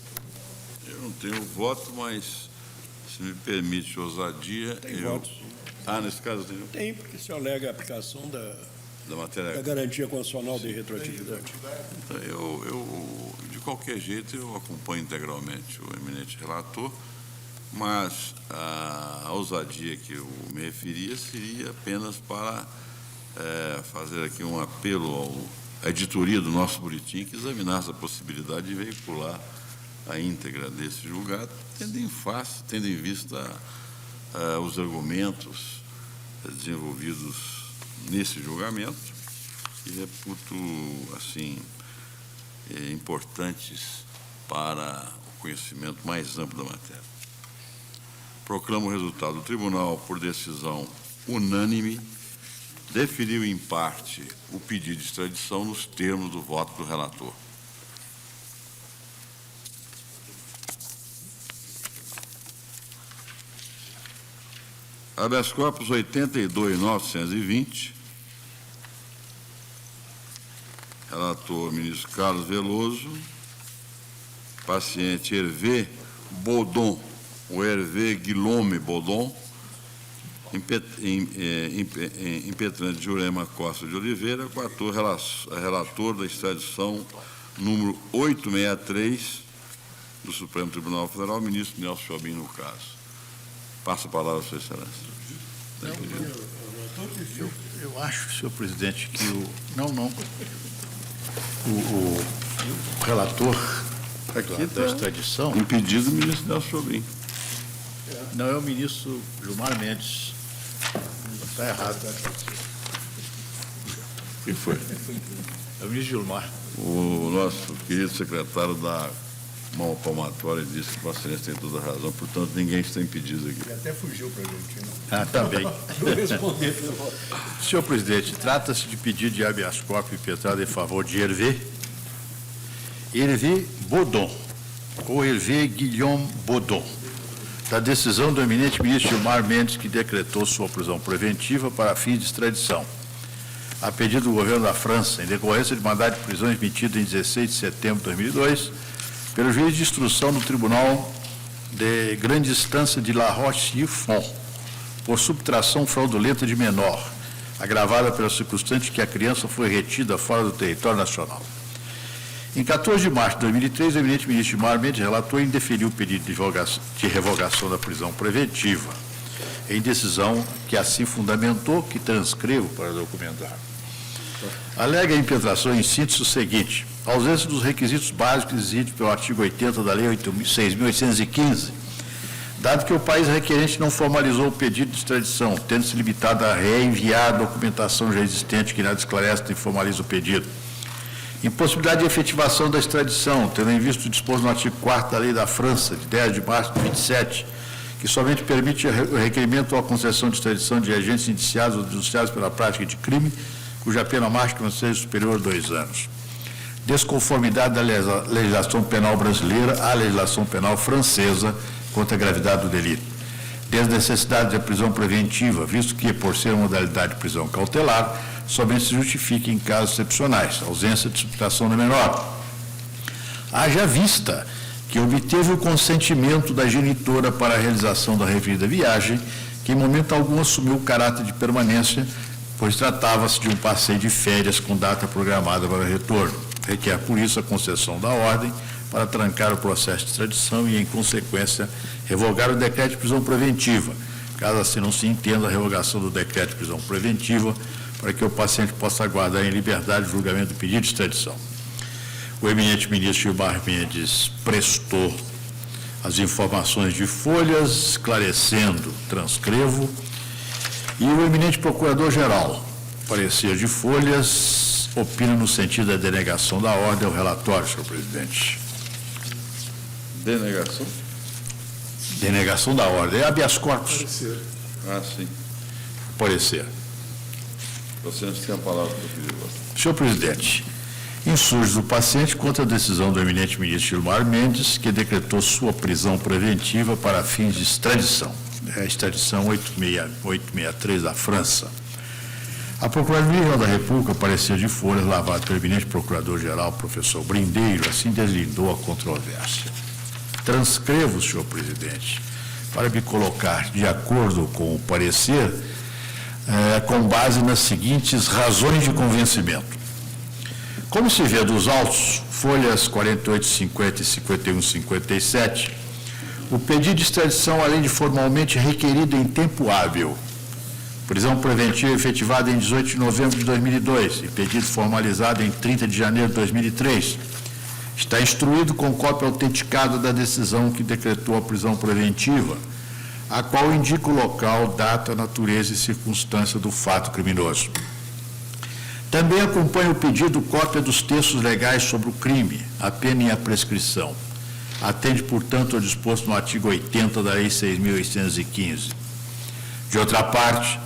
Eu não tenho voto, mas, se me permite ousadia, Tem votos. nesse caso tem Tem, porque se alega a aplicação da matéria. garantia constitucional de retroatividade. Então, de qualquer jeito, eu acompanho integralmente o eminente relator, mas a ousadia que eu me referia seria apenas para fazer aqui um apelo à editoria do nosso boletim que examinasse a possibilidade de veicular a íntegra desse julgado, tendo em vista os argumentos desenvolvidos nesse julgamento, que reputo, assim, importantes para o conhecimento mais amplo da matéria. Proclamo o resultado. O tribunal, por decisão unânime, deferiu em parte o pedido de extradição nos termos do voto do relator. Habeas corpus 82.920. Relator, ministro Carlos Veloso. Paciente Hervé Bodon, o Hervé Guilherme Bodon, impetrante Jurema Costa de Oliveira, com relator da extradição número 863 do Supremo Tribunal Federal, ministro Nelson Jobim, no caso. Passo a palavra à sua excelência. Eu acho, senhor presidente, que o relator da extradição... Impedido o ministro Nelson Jobim. Não, é o ministro Gilmar Mendes. Está errado. O que foi? É o ministro Gilmar. O nosso querido secretário da mão palmatória disse que o paciente tem toda a razão, portanto, ninguém está impedido aqui. Ele até fugiu para a gente, né? Ah, também. Não respondeu. Senhor presidente, trata-se de pedido de habeas corpus impetrado em favor de Hervé Bodon, ou Hervé Guilherme Bodon, da decisão do eminente ministro Gilmar Mendes, que decretou sua prisão preventiva para fins de extradição, a pedido do governo da França, em decorrência de mandado de prisão emitido em 16 de setembro de 2002, pelo juiz de instrução do Tribunal de Grande Instância de La Roche-sur-Yon, por subtração fraudulenta de menor, agravada pela circunstância de que a criança foi retida fora do território nacional. Em 14 de março de 2003, o eminente ministro Gilmar Mendes relatou e indeferiu o pedido de revogação da prisão preventiva, em decisão que assim fundamentou, que transcrevo para documentar. Alega a impetração em síntese o seguinte: a ausência dos requisitos básicos exigidos pelo artigo 80 da Lei 6.815, dado que o país requerente não formalizou o pedido de extradição, tendo-se limitado a reenviar a documentação já existente que nada esclarece nem formaliza o pedido. Impossibilidade de efetivação da extradição, tendo em vista o disposto no artigo 4º da Lei da França, de 10 de março de 27, que somente permite o requerimento ou a concessão de extradição de agentes indiciados ou denunciados pela prática de crime, cuja pena máxima seja superior a 2 anos. Desconformidade da legislação penal brasileira à legislação penal francesa quanto à gravidade do delito. Desnecessidade da prisão preventiva, visto que, por ser uma modalidade de prisão cautelar, somente se justifica em casos excepcionais, ausência de subtração da menor. Haja vista que obteve o consentimento da genitora para a realização da referida viagem, que em momento algum assumiu o caráter de permanência, pois tratava-se de um passeio de férias com data programada para retorno. Requer, por isso, a concessão da ordem para trancar o processo de extradição e, em consequência, revogar o decreto de prisão preventiva, caso assim não se entenda a revogação do decreto de prisão preventiva, para que o paciente possa aguardar em liberdade o julgamento do pedido de extradição. O eminente ministro Gilmar Mendes prestou as informações de folhas, esclarecendo, transcrevo, e o eminente procurador-geral, parecer de folhas, opina no sentido da denegação da ordem ao relatório, senhor presidente. Denegação? Denegação da ordem. É habeas corpus. Parecer. Ah, sim. Parecer. Você tem a palavra para o pedido. Senhor presidente, insurge do paciente contra a decisão do eminente ministro Gilmar Mendes, que decretou sua prisão preventiva para fins de extradição. É a extradição 863 da França. A Procuradoria-Geral da República, parecer de folhas, lavado pelo eminente Procurador-Geral, professor Brindeiro, assim deslindou a controvérsia. Transcrevo, senhor presidente, para me colocar de acordo com o parecer, com base nas seguintes razões de convencimento. Como se vê dos autos, folhas 48, 50 e 51, 57, o pedido de extradição, além de formalmente requerido em tempo hábil, prisão preventiva efetivada em 18 de novembro de 2002 e pedido formalizado em 30 de janeiro de 2003, está instruído com cópia autenticada da decisão que decretou a prisão preventiva, a qual indica o local, data, natureza e circunstância do fato criminoso. Também acompanha o pedido cópia dos textos legais sobre o crime, a pena e a prescrição. Atende, portanto, ao disposto no artigo 80 da Lei 6.815. De outra parte,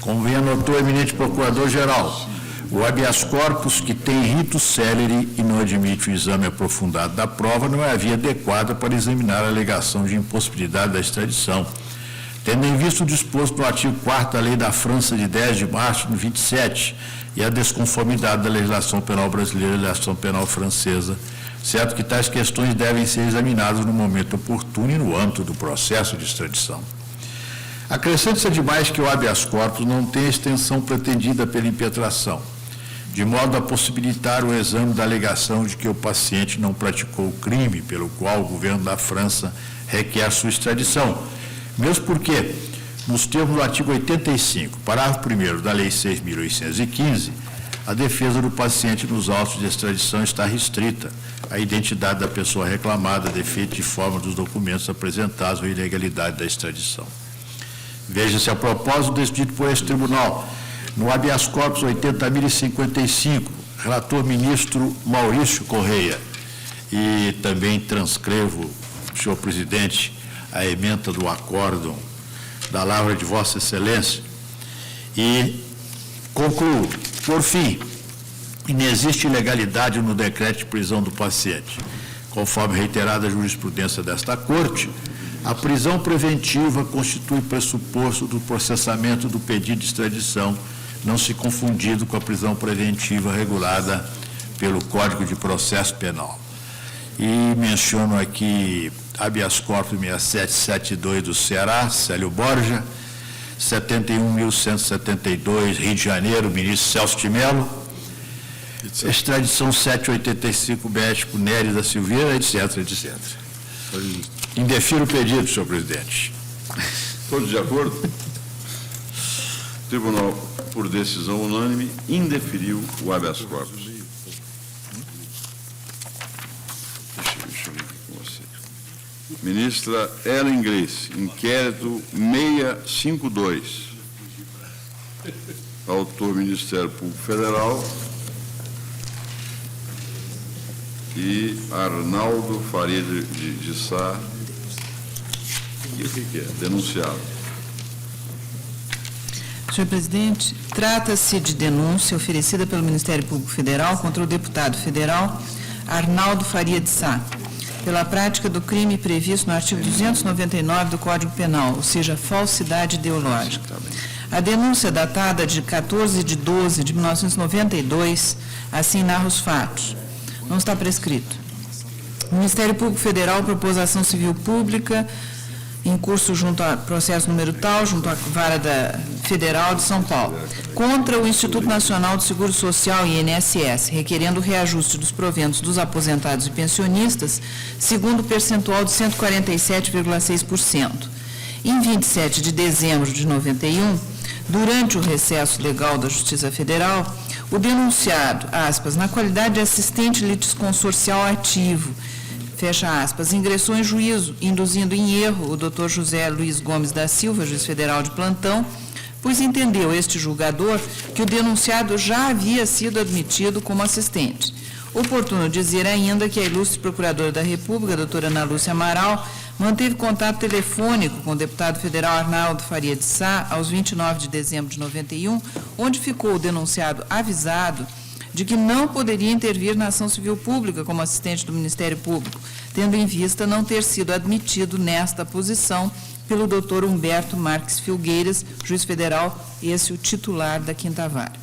como bem anotou o eminente Procurador-Geral, o habeas corpus, que tem rito célere e não admite o exame aprofundado da prova, não é a via adequada para examinar a alegação de impossibilidade da extradição, Tendo em vista o disposto no artigo 4º da Lei da França de 10 de março de 27 e a desconformidade da legislação penal brasileira e da legislação penal francesa, certo que tais questões devem ser examinadas no momento oportuno e no âmbito do processo de extradição. Acrescenta-se demais que o habeas corpus não tem a extensão pretendida pela impetração, de modo a possibilitar o exame da alegação de que o paciente não praticou o crime pelo qual o governo da França requer sua extradição, mesmo porque, nos termos do artigo 85, parágrafo 1º da Lei 6.815, a defesa do paciente nos autos de extradição está restrita à identidade da pessoa reclamada, defeito de forma dos documentos apresentados ou ilegalidade da extradição. Veja-se a propósito decidido por este tribunal, no habeas corpus 80.055, relator ministro Maurício Correia, e também transcrevo, senhor presidente, a ementa do acórdão da lavra de Vossa Excelência e concluo, por fim, inexiste ilegalidade no decreto de prisão do paciente. Conforme reiterada a jurisprudência desta Corte, a prisão preventiva constitui pressuposto do processamento do pedido de extradição, não se confundido com a prisão preventiva regulada pelo Código de Processo Penal. E menciono aqui habeas corpus 6772 do Ceará, Célio Borja, 71.172, Rio de Janeiro, ministro Celso de Mello, extradição 785, México, Nery da Silveira, etc, etc. Indefiro o pedido, senhor presidente. Todos de acordo? O tribunal, por decisão unânime, indeferiu o habeas corpus. Deixa eu ver aqui com você. Ministra Ellen Grace, inquérito 652. Autor, Ministério Público Federal. E Arnaldo Faria de Sá. E o que é? Denunciado. Senhor presidente, trata-se de denúncia oferecida pelo Ministério Público Federal contra o deputado federal Arnaldo Faria de Sá, pela prática do crime previsto no artigo 299 do Código Penal, ou seja, falsidade ideológica. A denúncia, datada de 14/12/1992, assim narra os fatos. Não está prescrito. O Ministério Público Federal propôs ação civil pública em curso junto a processo número tal, junto à Vara Federal de São Paulo, contra o Instituto Nacional do Seguro Social, INSS, requerendo o reajuste dos proventos dos aposentados e pensionistas, segundo o percentual de 147,6%. Em 27 de dezembro de 91, durante o recesso legal da Justiça Federal, o denunciado, aspas, na qualidade de assistente litisconsorcial ativo, fecha aspas, ingressou em juízo, induzindo em erro o Dr. José Luiz Gomes da Silva, juiz federal de plantão, pois entendeu este julgador que o denunciado já havia sido admitido como assistente. Oportuno dizer ainda que a ilustre procuradora da República, doutora Ana Lúcia Amaral, manteve contato telefônico com o deputado federal Arnaldo Faria de Sá aos 29 de dezembro de 91, onde ficou o denunciado avisado de que não poderia intervir na ação civil pública como assistente do Ministério Público, tendo em vista não ter sido admitido nesta posição pelo doutor Humberto Marques Filgueiras, juiz federal, esse o titular da Quinta Vara.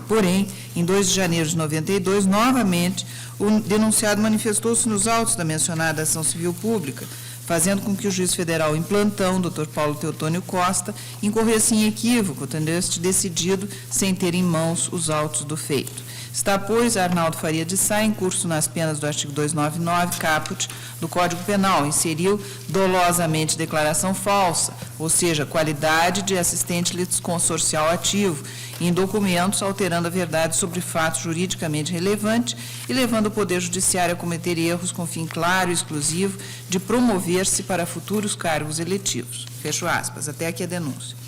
Porém, em 2 de janeiro de 92, novamente, o denunciado manifestou-se nos autos da mencionada ação civil pública, fazendo com que o juiz federal em plantão, Dr. Paulo Teotônio Costa, incorresse em equívoco, tendo este decidido sem ter em mãos os autos do feito. Está, pois, Arnaldo Faria de Sá em curso nas penas do artigo 299, caput, do Código Penal. Inseriu dolosamente declaração falsa, ou seja, qualidade de assistente litisconsorcial ativo, em documentos, alterando a verdade sobre fatos juridicamente relevantes e levando o Poder Judiciário a cometer erros com fim claro e exclusivo de promover-se para futuros cargos eletivos. Fecho aspas. Até aqui a denúncia.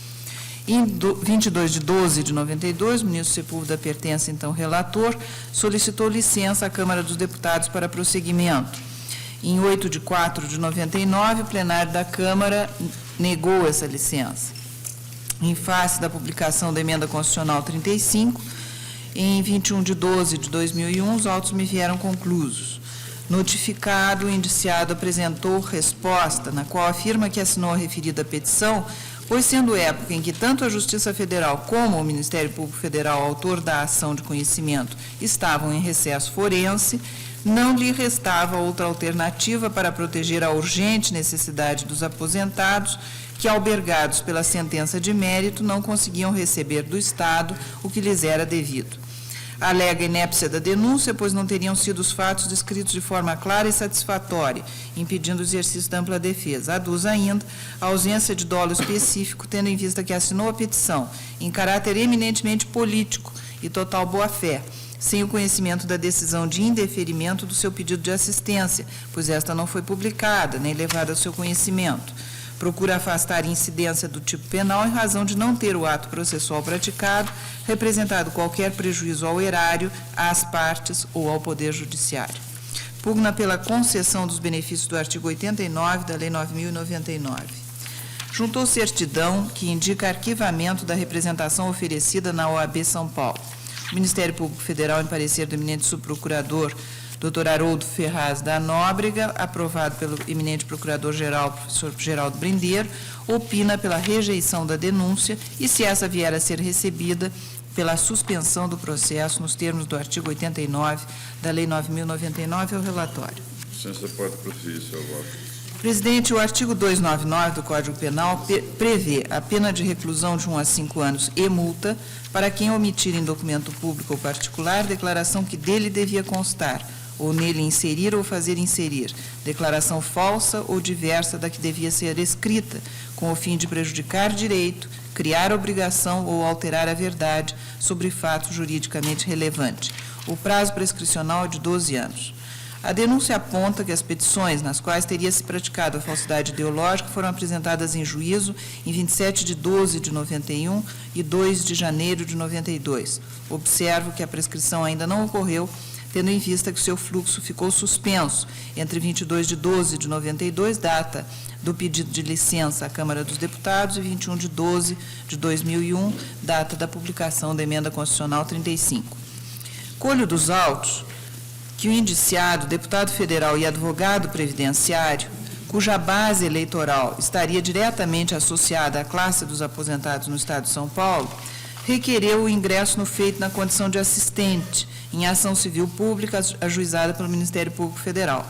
Em 22 de 12 de 92, o ministro Sepúlveda Pertença, então relator, solicitou licença à Câmara dos Deputados para prosseguimento. Em 8 de 4 de 99, o plenário da Câmara negou essa licença. Em face da publicação da Emenda Constitucional 35, em 21 de 12 de 2001, os autos me vieram conclusos. Notificado, o indiciado apresentou resposta, na qual afirma que assinou a referida petição, pois sendo época em que tanto a Justiça Federal como o Ministério Público Federal, autor da ação de conhecimento, estavam em recesso forense, não lhe restava outra alternativa para proteger a urgente necessidade dos aposentados que, albergados pela sentença de mérito, não conseguiam receber do Estado o que lhes era devido. Alega inépcia da denúncia, pois não teriam sido os fatos descritos de forma clara e satisfatória, impedindo o exercício da ampla defesa. Aduz ainda a ausência de dolo específico, tendo em vista que assinou a petição em caráter eminentemente político e total boa-fé, sem o conhecimento da decisão de indeferimento do seu pedido de assistência, pois esta não foi publicada, nem levada ao seu conhecimento. Procura afastar incidência do tipo penal em razão de não ter o ato processual praticado representado qualquer prejuízo ao erário, às partes ou ao Poder Judiciário. Pugna pela concessão dos benefícios do artigo 89 da Lei 9.099. Juntou certidão que indica arquivamento da representação oferecida na OAB São Paulo. O Ministério Público Federal, em parecer do eminente subprocurador Dr. Haroldo Ferraz da Nóbrega, aprovado pelo eminente procurador-geral, professor Geraldo Brindeiro, opina pela rejeição da denúncia e, se essa vier a ser recebida, pela suspensão do processo nos termos do artigo 89 da Lei 9.099, ao relatório. Licença, pode prosseguir, seu voto. Presidente, o artigo 299 do Código Penal prevê a pena de reclusão de 1 a 5 anos e multa para quem omitir em documento público ou particular declaração que dele devia constar, ou nele inserir ou fazer inserir, declaração falsa ou diversa da que devia ser escrita, com o fim de prejudicar direito, criar obrigação ou alterar a verdade sobre fato juridicamente relevante. O prazo prescricional é de 12 anos. A denúncia aponta que as petições nas quais teria se praticado a falsidade ideológica foram apresentadas em juízo em 27 de 12 de 91 e 2 de janeiro de 92. Observo que a prescrição ainda não ocorreu, tendo em vista que o seu fluxo ficou suspenso entre 22 de 12 de 92, data do pedido de licença à Câmara dos Deputados, e 21 de 12 de 2001, data da publicação da Emenda Constitucional 35. Colho dos autos que o indiciado, deputado federal e advogado previdenciário, cuja base eleitoral estaria diretamente associada à classe dos aposentados no Estado de São Paulo, requereu o ingresso no feito na condição de assistente em ação civil pública ajuizada pelo Ministério Público Federal,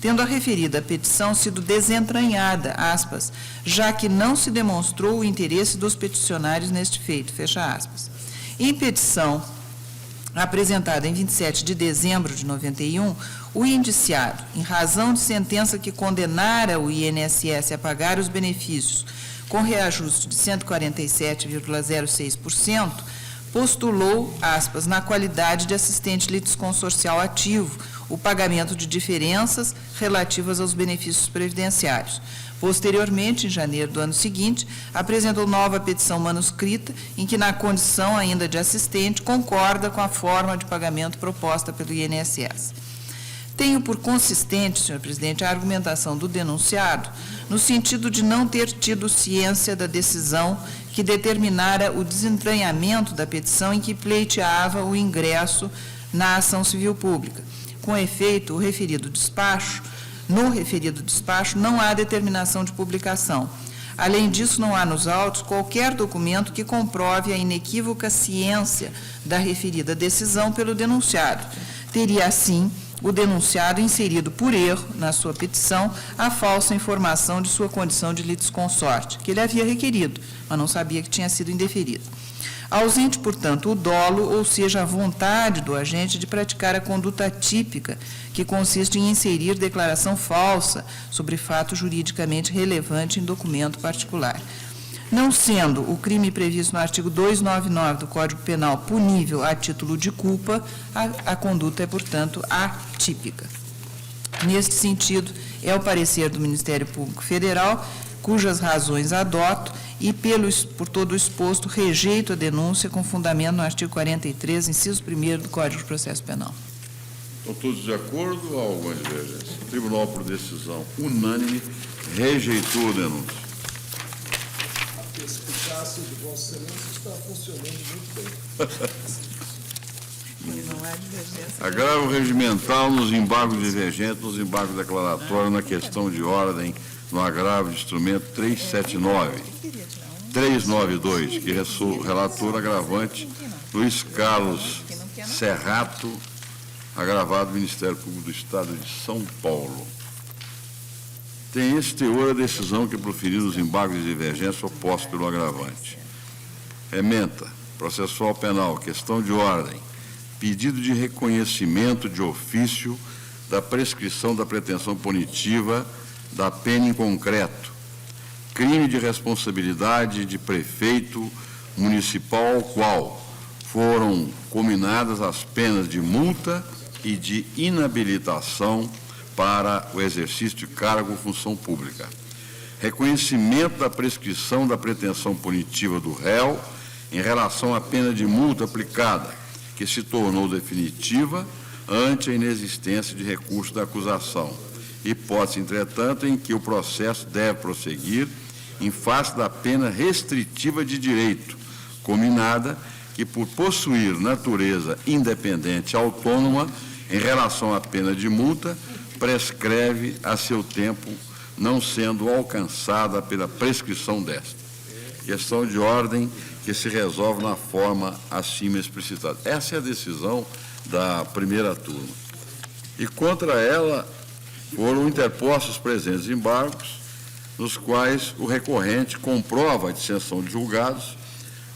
tendo a referida petição sido desentranhada, aspas, já que não se demonstrou o interesse dos peticionários neste feito, fecha aspas. Em petição apresentada em 27 de dezembro de 91, o indiciado, em razão de sentença que condenara o INSS a pagar os benefícios com reajuste de 147,06%, postulou, aspas, na qualidade de assistente litisconsorcial ativo, o pagamento de diferenças relativas aos benefícios previdenciários. Posteriormente, em janeiro do ano seguinte, apresentou nova petição manuscrita, em que, na condição ainda de assistente, concorda com a forma de pagamento proposta pelo INSS. Tenho por consistente, senhor presidente, a argumentação do denunciado, no sentido de não ter tido ciência da decisão que determinara o desentranhamento da petição em que pleiteava o ingresso na ação civil pública. Com efeito, no referido despacho, não há determinação de publicação. Além disso, não há nos autos qualquer documento que comprove a inequívoca ciência da referida decisão pelo denunciado. Teria, assim, o denunciado inserido por erro na sua petição a falsa informação de sua condição de litisconsorte, que ele havia requerido, mas não sabia que tinha sido indeferido. Ausente, portanto, o dolo, ou seja, a vontade do agente de praticar a conduta típica, que consiste em inserir declaração falsa sobre fato juridicamente relevante em documento particular. Não sendo o crime previsto no artigo 299 do Código Penal punível a título de culpa, a conduta é, portanto, atípica. Neste sentido, é o parecer do Ministério Público Federal, cujas razões adoto, e, por todo o exposto, rejeito a denúncia com fundamento no artigo 43, inciso 1º do Código de Processo Penal. Estão todos de acordo ou há alguma divergência? O Tribunal, por decisão unânime, rejeitou a denúncia. A perspicácia de Vossa Excelência está funcionando muito bem. Agravo regimental nos embargos divergentes, nos embargos declaratórios, na questão de ordem, no agravo de instrumento 379. 392, que relator agravante Luiz Carlos Serrato, agravado Ministério Público do Estado de São Paulo. Tem esse teor a decisão que proferiu os embargos de divergência opostos pelo agravante. Ementa, processual penal, questão de ordem, pedido de reconhecimento de ofício da prescrição da pretensão punitiva da pena em concreto, crime de responsabilidade de prefeito municipal ao qual foram cominadas as penas de multa e de inabilitação para o exercício de cargo ou função pública. Reconhecimento da prescrição da pretensão punitiva do réu em relação à pena de multa aplicada, que se tornou definitiva ante a inexistência de recurso da acusação. Hipótese, entretanto, em que o processo deve prosseguir em face da pena restritiva de direito, combinada que, por possuir natureza independente e autônoma em relação à pena de multa, prescreve a seu tempo, não sendo alcançada pela prescrição desta. Questão de ordem que se resolve na forma acima explicitada. Essa é a decisão da primeira turma. E contra ela foram interpostos presentes embargos, nos quais o recorrente comprova a dissensão de julgados,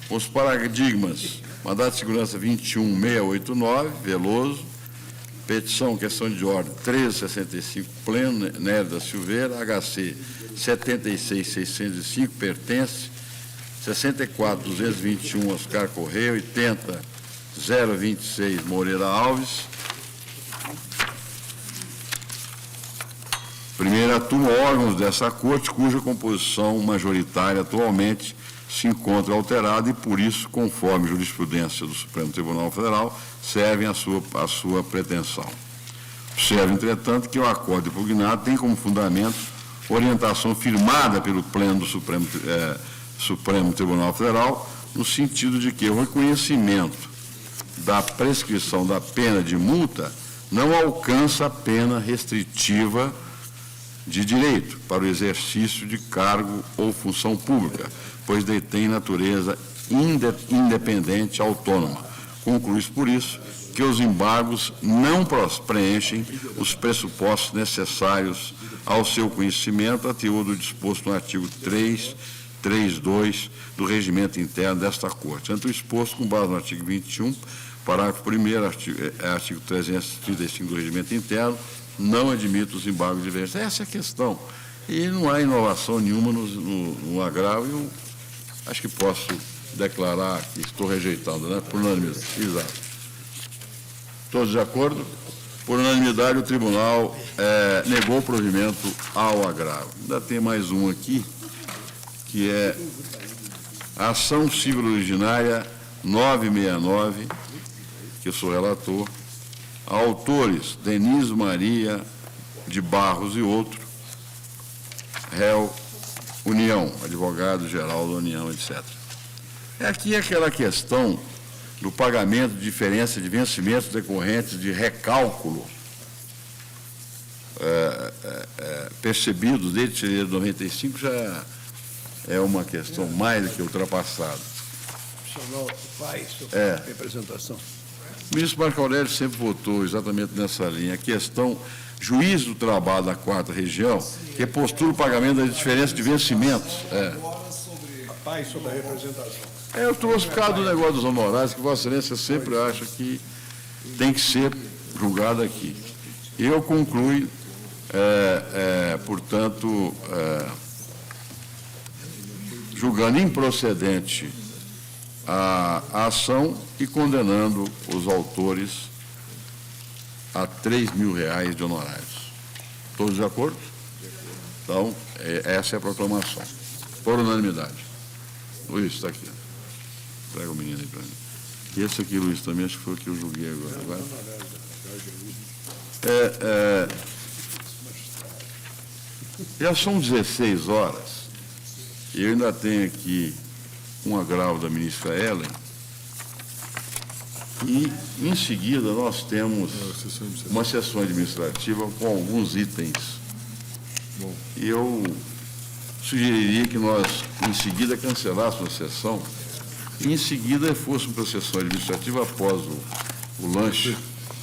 os paradigmas, mandado de segurança 21689, Veloso, petição, questão de ordem 1365, Pleno, Nery da Silveira, HC 76605, Pertence, 64221, Oscar Correia, 80026, Moreira Alves. Primeira turma, órgãos dessa Corte, cuja composição majoritária atualmente se encontra alterada e, por isso, conforme jurisprudência do Supremo Tribunal Federal, servem à sua pretensão. Observe, entretanto, que o acordo impugnado tem como fundamento orientação firmada pelo Pleno do Supremo Tribunal Federal, no sentido de que o reconhecimento da prescrição da pena de multa não alcança a pena restritiva de direito para o exercício de cargo ou função pública, pois detém natureza independente autônoma. Conclui-se, por isso, que os embargos não preenchem os pressupostos necessários ao seu conhecimento, a teor do disposto no artigo 332 do Regimento Interno desta Corte. Tanto exposto com base no artigo 21, parágrafo 1º, artigo 335 do Regimento Interno, não admite os embargos diversos. Essa é a questão. E não há inovação nenhuma no agravo. Eu acho que posso declarar que estou rejeitando, né? Por unanimidade. Exato. Todos de acordo? Por unanimidade, o tribunal negou o provimento ao agravo. Ainda tem mais um aqui, que é a ação civil originária 969, que eu sou relator. Autores, Denise Maria de Barros e outro, réu, União, advogado-geral da União, etc. Aqui é aquela questão do pagamento de diferença de vencimentos decorrentes de recálculo percebidos desde fevereiro de 95, já é uma questão mais do que ultrapassada. Representação. O ministro Marco Aurélio sempre votou exatamente nessa linha. A questão, juiz do trabalho da 4ª região, que postula o pagamento da diferença de vencimentos. Sobre a representação. Eu trouxe por causa do negócio dos honorários, que Vossa Excelência sempre acha que tem que ser julgado aqui. Eu concluo, portanto, julgando improcedente a ação e condenando os autores a R$3.000 de honorários. Todos de acordo? Então, essa é a proclamação. Por unanimidade. Luiz, está aqui. Traga o menino aí para mim. E esse aqui, Luiz, também acho que foi o que eu julguei agora. Já são 16 horas e eu ainda tenho aqui um agravo da ministra Ellen E, em seguida, nós temos uma sessão administrativa com alguns itens. E eu sugeriria que nós, em seguida, cancelássemos a sessão e, em seguida, fôssemos para a sessão administrativa após o lanche.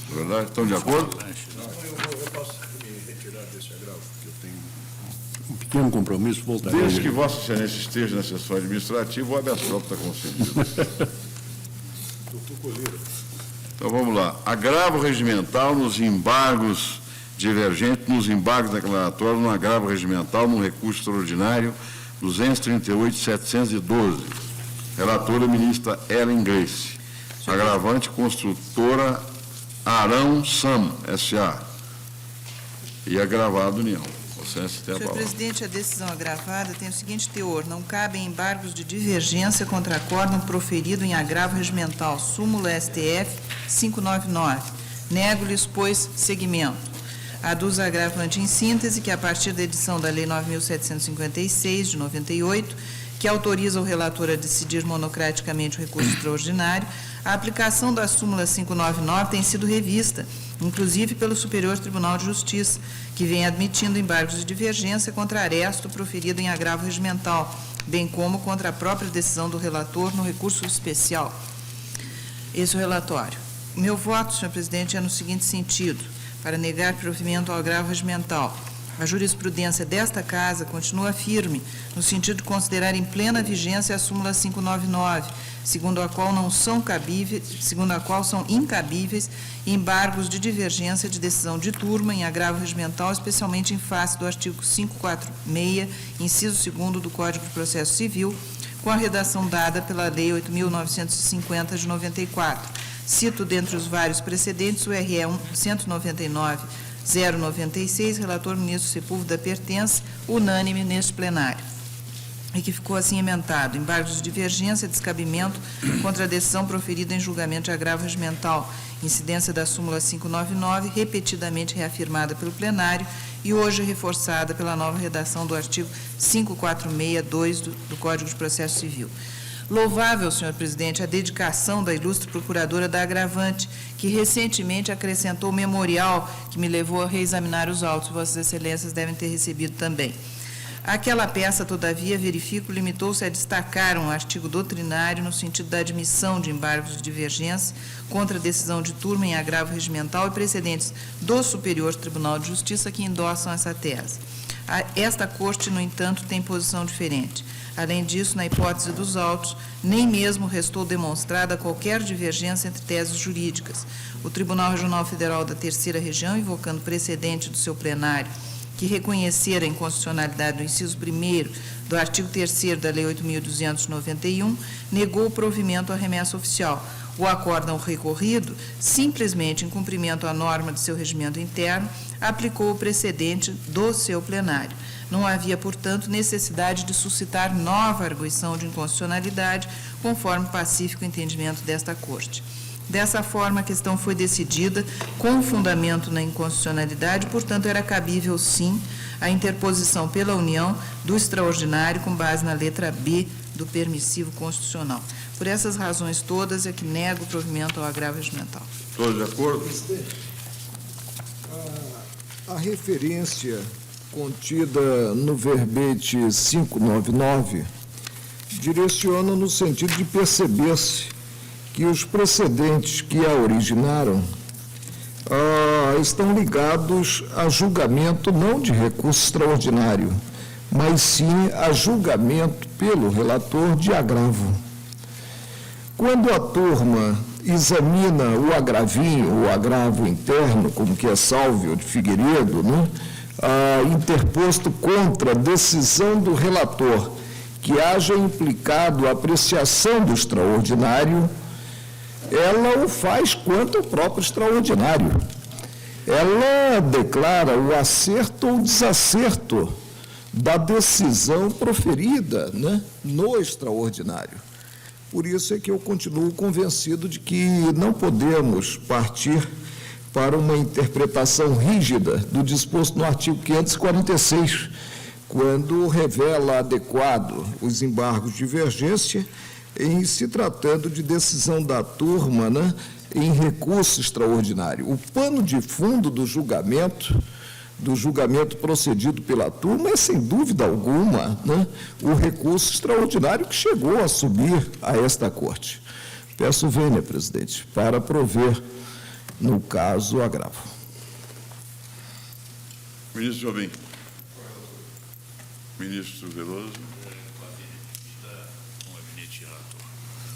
Na verdade, estão de acordo? Eu posso me retirar desse agravo, porque eu tenho um pequeno compromisso, voltarei. Desde que Vossa Excelência esteja na sessão administrativa, o habeas corpus está concedido. Então, vamos lá. Agravo regimental nos embargos divergentes, nos embargos declaratórios, no agravo regimental, no recurso extraordinário 238.712. Relatora, ministra Ellen Grace. Agravante, construtora Arão Sam, S.A. E agravado, União. Senhor presidente, a decisão agravada tem o seguinte teor: não cabem embargos de divergência contra acórdão proferido em agravo regimental, súmula STF 599. Nego-lhes, pois, seguimento. Aduz agravante em síntese que, a partir da edição da Lei 9.756, de 98, que autoriza o relator a decidir monocraticamente o recurso extraordinário, a aplicação da súmula 599 tem sido revista, inclusive pelo Superior Tribunal de Justiça, que vem admitindo embargos de divergência contra aresto proferido em agravo regimental, bem como contra a própria decisão do relator no recurso especial. Esse é o relatório. Meu voto, senhor presidente, é no seguinte sentido: para negar provimento ao agravo regimental. A jurisprudência desta Casa continua firme, no sentido de considerar em plena vigência a súmula 599, segundo a qual são incabíveis embargos de divergência de decisão de turma em agravo regimental, especialmente em face do artigo 546, inciso 2º do Código de Processo Civil, com a redação dada pela Lei 8.950 de 94. Cito, dentre os vários precedentes, o RE 199-096, relator ministro Sepúlveda Pertence, unânime neste plenário, e que ficou assim emendado: embargos de divergência, descabimento contra a decisão proferida em julgamento de agravo regimental, incidência da súmula 599, repetidamente reafirmada pelo plenário e hoje reforçada pela nova redação do artigo 546.2 do Código de Processo Civil. Louvável, senhor presidente, a dedicação da ilustre procuradora da agravante, que recentemente acrescentou o memorial que me levou a reexaminar os autos. Vossas Excelências devem ter recebido também. Aquela peça, todavia, verifico, limitou-se a destacar um artigo doutrinário no sentido da admissão de embargos de divergência contra a decisão de turma em agravo regimental e precedentes do Superior Tribunal de Justiça que endossam essa tese. Esta Corte, no entanto, tem posição diferente. Além disso, na hipótese dos autos, nem mesmo restou demonstrada qualquer divergência entre teses jurídicas. O Tribunal Regional Federal da Terceira Região, invocando precedente do seu plenário, que reconhecer a inconstitucionalidade do inciso 1º do artigo 3º da Lei 8.291, negou o provimento à remessa oficial. O acórdão recorrido, simplesmente em cumprimento à norma de seu regimento interno, aplicou o precedente do seu plenário. Não havia, portanto, necessidade de suscitar nova arguição de inconstitucionalidade, conforme o pacífico entendimento desta Corte. Dessa forma, a questão foi decidida com fundamento na inconstitucionalidade, portanto, era cabível, sim, a interposição pela União do extraordinário com base na letra B do permissivo constitucional. Por essas razões todas é que nego o provimento ao agravo regimental. Todos de acordo? A referência contida no verbete 599 direciona no sentido de perceber-se que os precedentes que a originaram estão ligados a julgamento não de recurso extraordinário, mas sim a julgamento pelo relator de agravo. Quando a turma examina o agravinho, o agravo interno, como que é Sálvio de Figueiredo, né, interposto contra a decisão do relator que haja implicado a apreciação do extraordinário, ela o faz quanto ao próprio extraordinário. Ela declara o acerto ou desacerto da decisão proferida, né, no extraordinário. Por isso é que eu continuo convencido de que não podemos partir para uma interpretação rígida do disposto no artigo 546, quando revela adequado os embargos de divergência em se tratando de decisão da turma, né, em recurso extraordinário. O pano de fundo do julgamento procedido pela turma é, sem dúvida alguma, né, o recurso extraordinário que chegou a subir a esta Corte. Peço vênia, presidente, para prover, no caso, o agravo. Ministro Jobim. Ministro Veloso.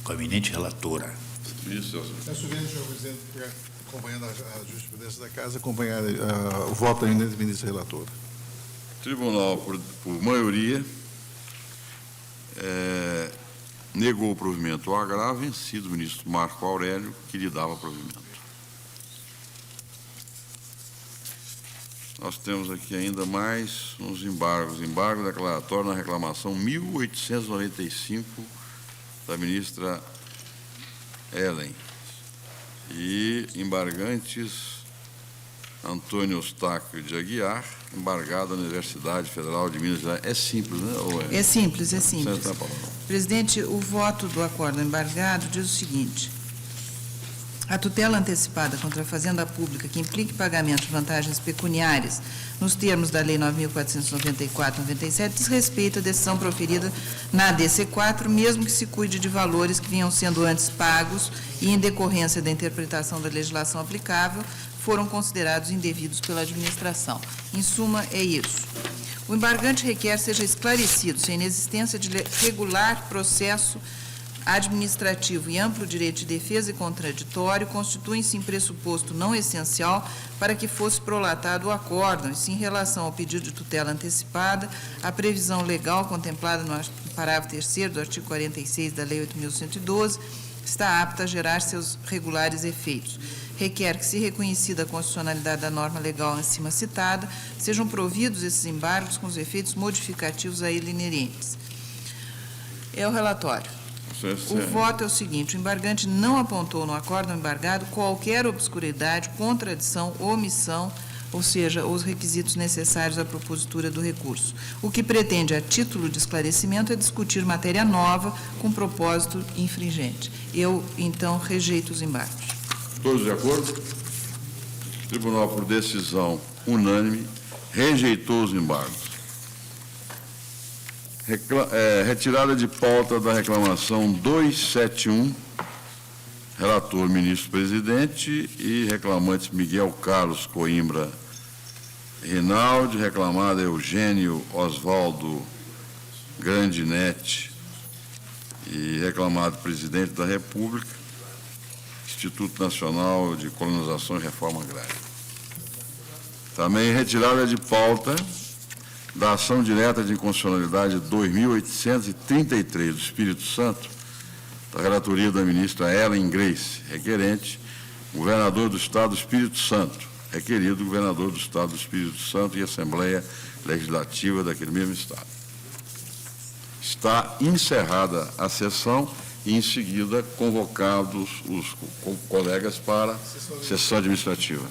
Com a eminente relatora. Ministro Celso. Peço vênia, senhor presidente, para, acompanhando a jurisprudência da Casa, acompanhar o voto da eminente ministra relatora. Tribunal, por maioria, negou o provimento ao agravo, vencido o ministro Marco Aurélio, que lhe dava provimento. Nós temos aqui ainda mais uns embargos. Embargo declaratório na reclamação 1895 da ministra Ellen. E embargantes Antônio Eustáquio de Aguiar, embargado na Universidade Federal de Minas Gerais. É simples, né? Ou É simples, é simples. Senta a palavra. Presidente, o voto do acordo embargado diz o seguinte: a tutela antecipada contra a Fazenda Pública que implique pagamento de vantagens pecuniárias nos termos da Lei 9.494/97 diz respeito à decisão proferida na ADC4, mesmo que se cuide de valores que vinham sendo antes pagos e, em decorrência da interpretação da legislação aplicável, foram considerados indevidos pela administração. Em suma, é isso. O embargante requer seja esclarecido se a inexistência de regular processo administrativo e amplo direito de defesa e contraditório constituem-se em pressuposto não essencial para que fosse prolatado o acórdão, e se em relação ao pedido de tutela antecipada, a previsão legal contemplada no parágrafo 3º do artigo 46 da Lei 8.112 está apta a gerar seus regulares efeitos. Requer que, se reconhecida a constitucionalidade da norma legal acima citada, sejam providos esses embargos com os efeitos modificativos a ele inerentes. É o relatório. O voto é o seguinte: o embargante não apontou no acórdão embargado qualquer obscuridade, contradição, omissão, ou seja, os requisitos necessários à propositura do recurso. O que pretende, a título de esclarecimento, é discutir matéria nova com propósito infringente. Eu, então, rejeito os embargos. Todos de acordo? O Tribunal, por decisão unânime, rejeitou os embargos. Retirada de pauta da reclamação 271, relator ministro-presidente e reclamantes Miguel Carlos Coimbra Rinaldi, reclamada Eugênio Oswaldo Grandinetti e reclamado presidente da República, Instituto Nacional de Colonização e Reforma Agrária. Também retirada de pauta da ação direta de inconstitucionalidade 2.833 do Espírito Santo, da relatoria da ministra Ellen Grace, requerente, governador do Estado do Espírito Santo, requerido governador do Estado do Espírito Santo e Assembleia Legislativa daquele mesmo Estado. Está encerrada a sessão e, em seguida, convocados os colegas para a sessão administrativa.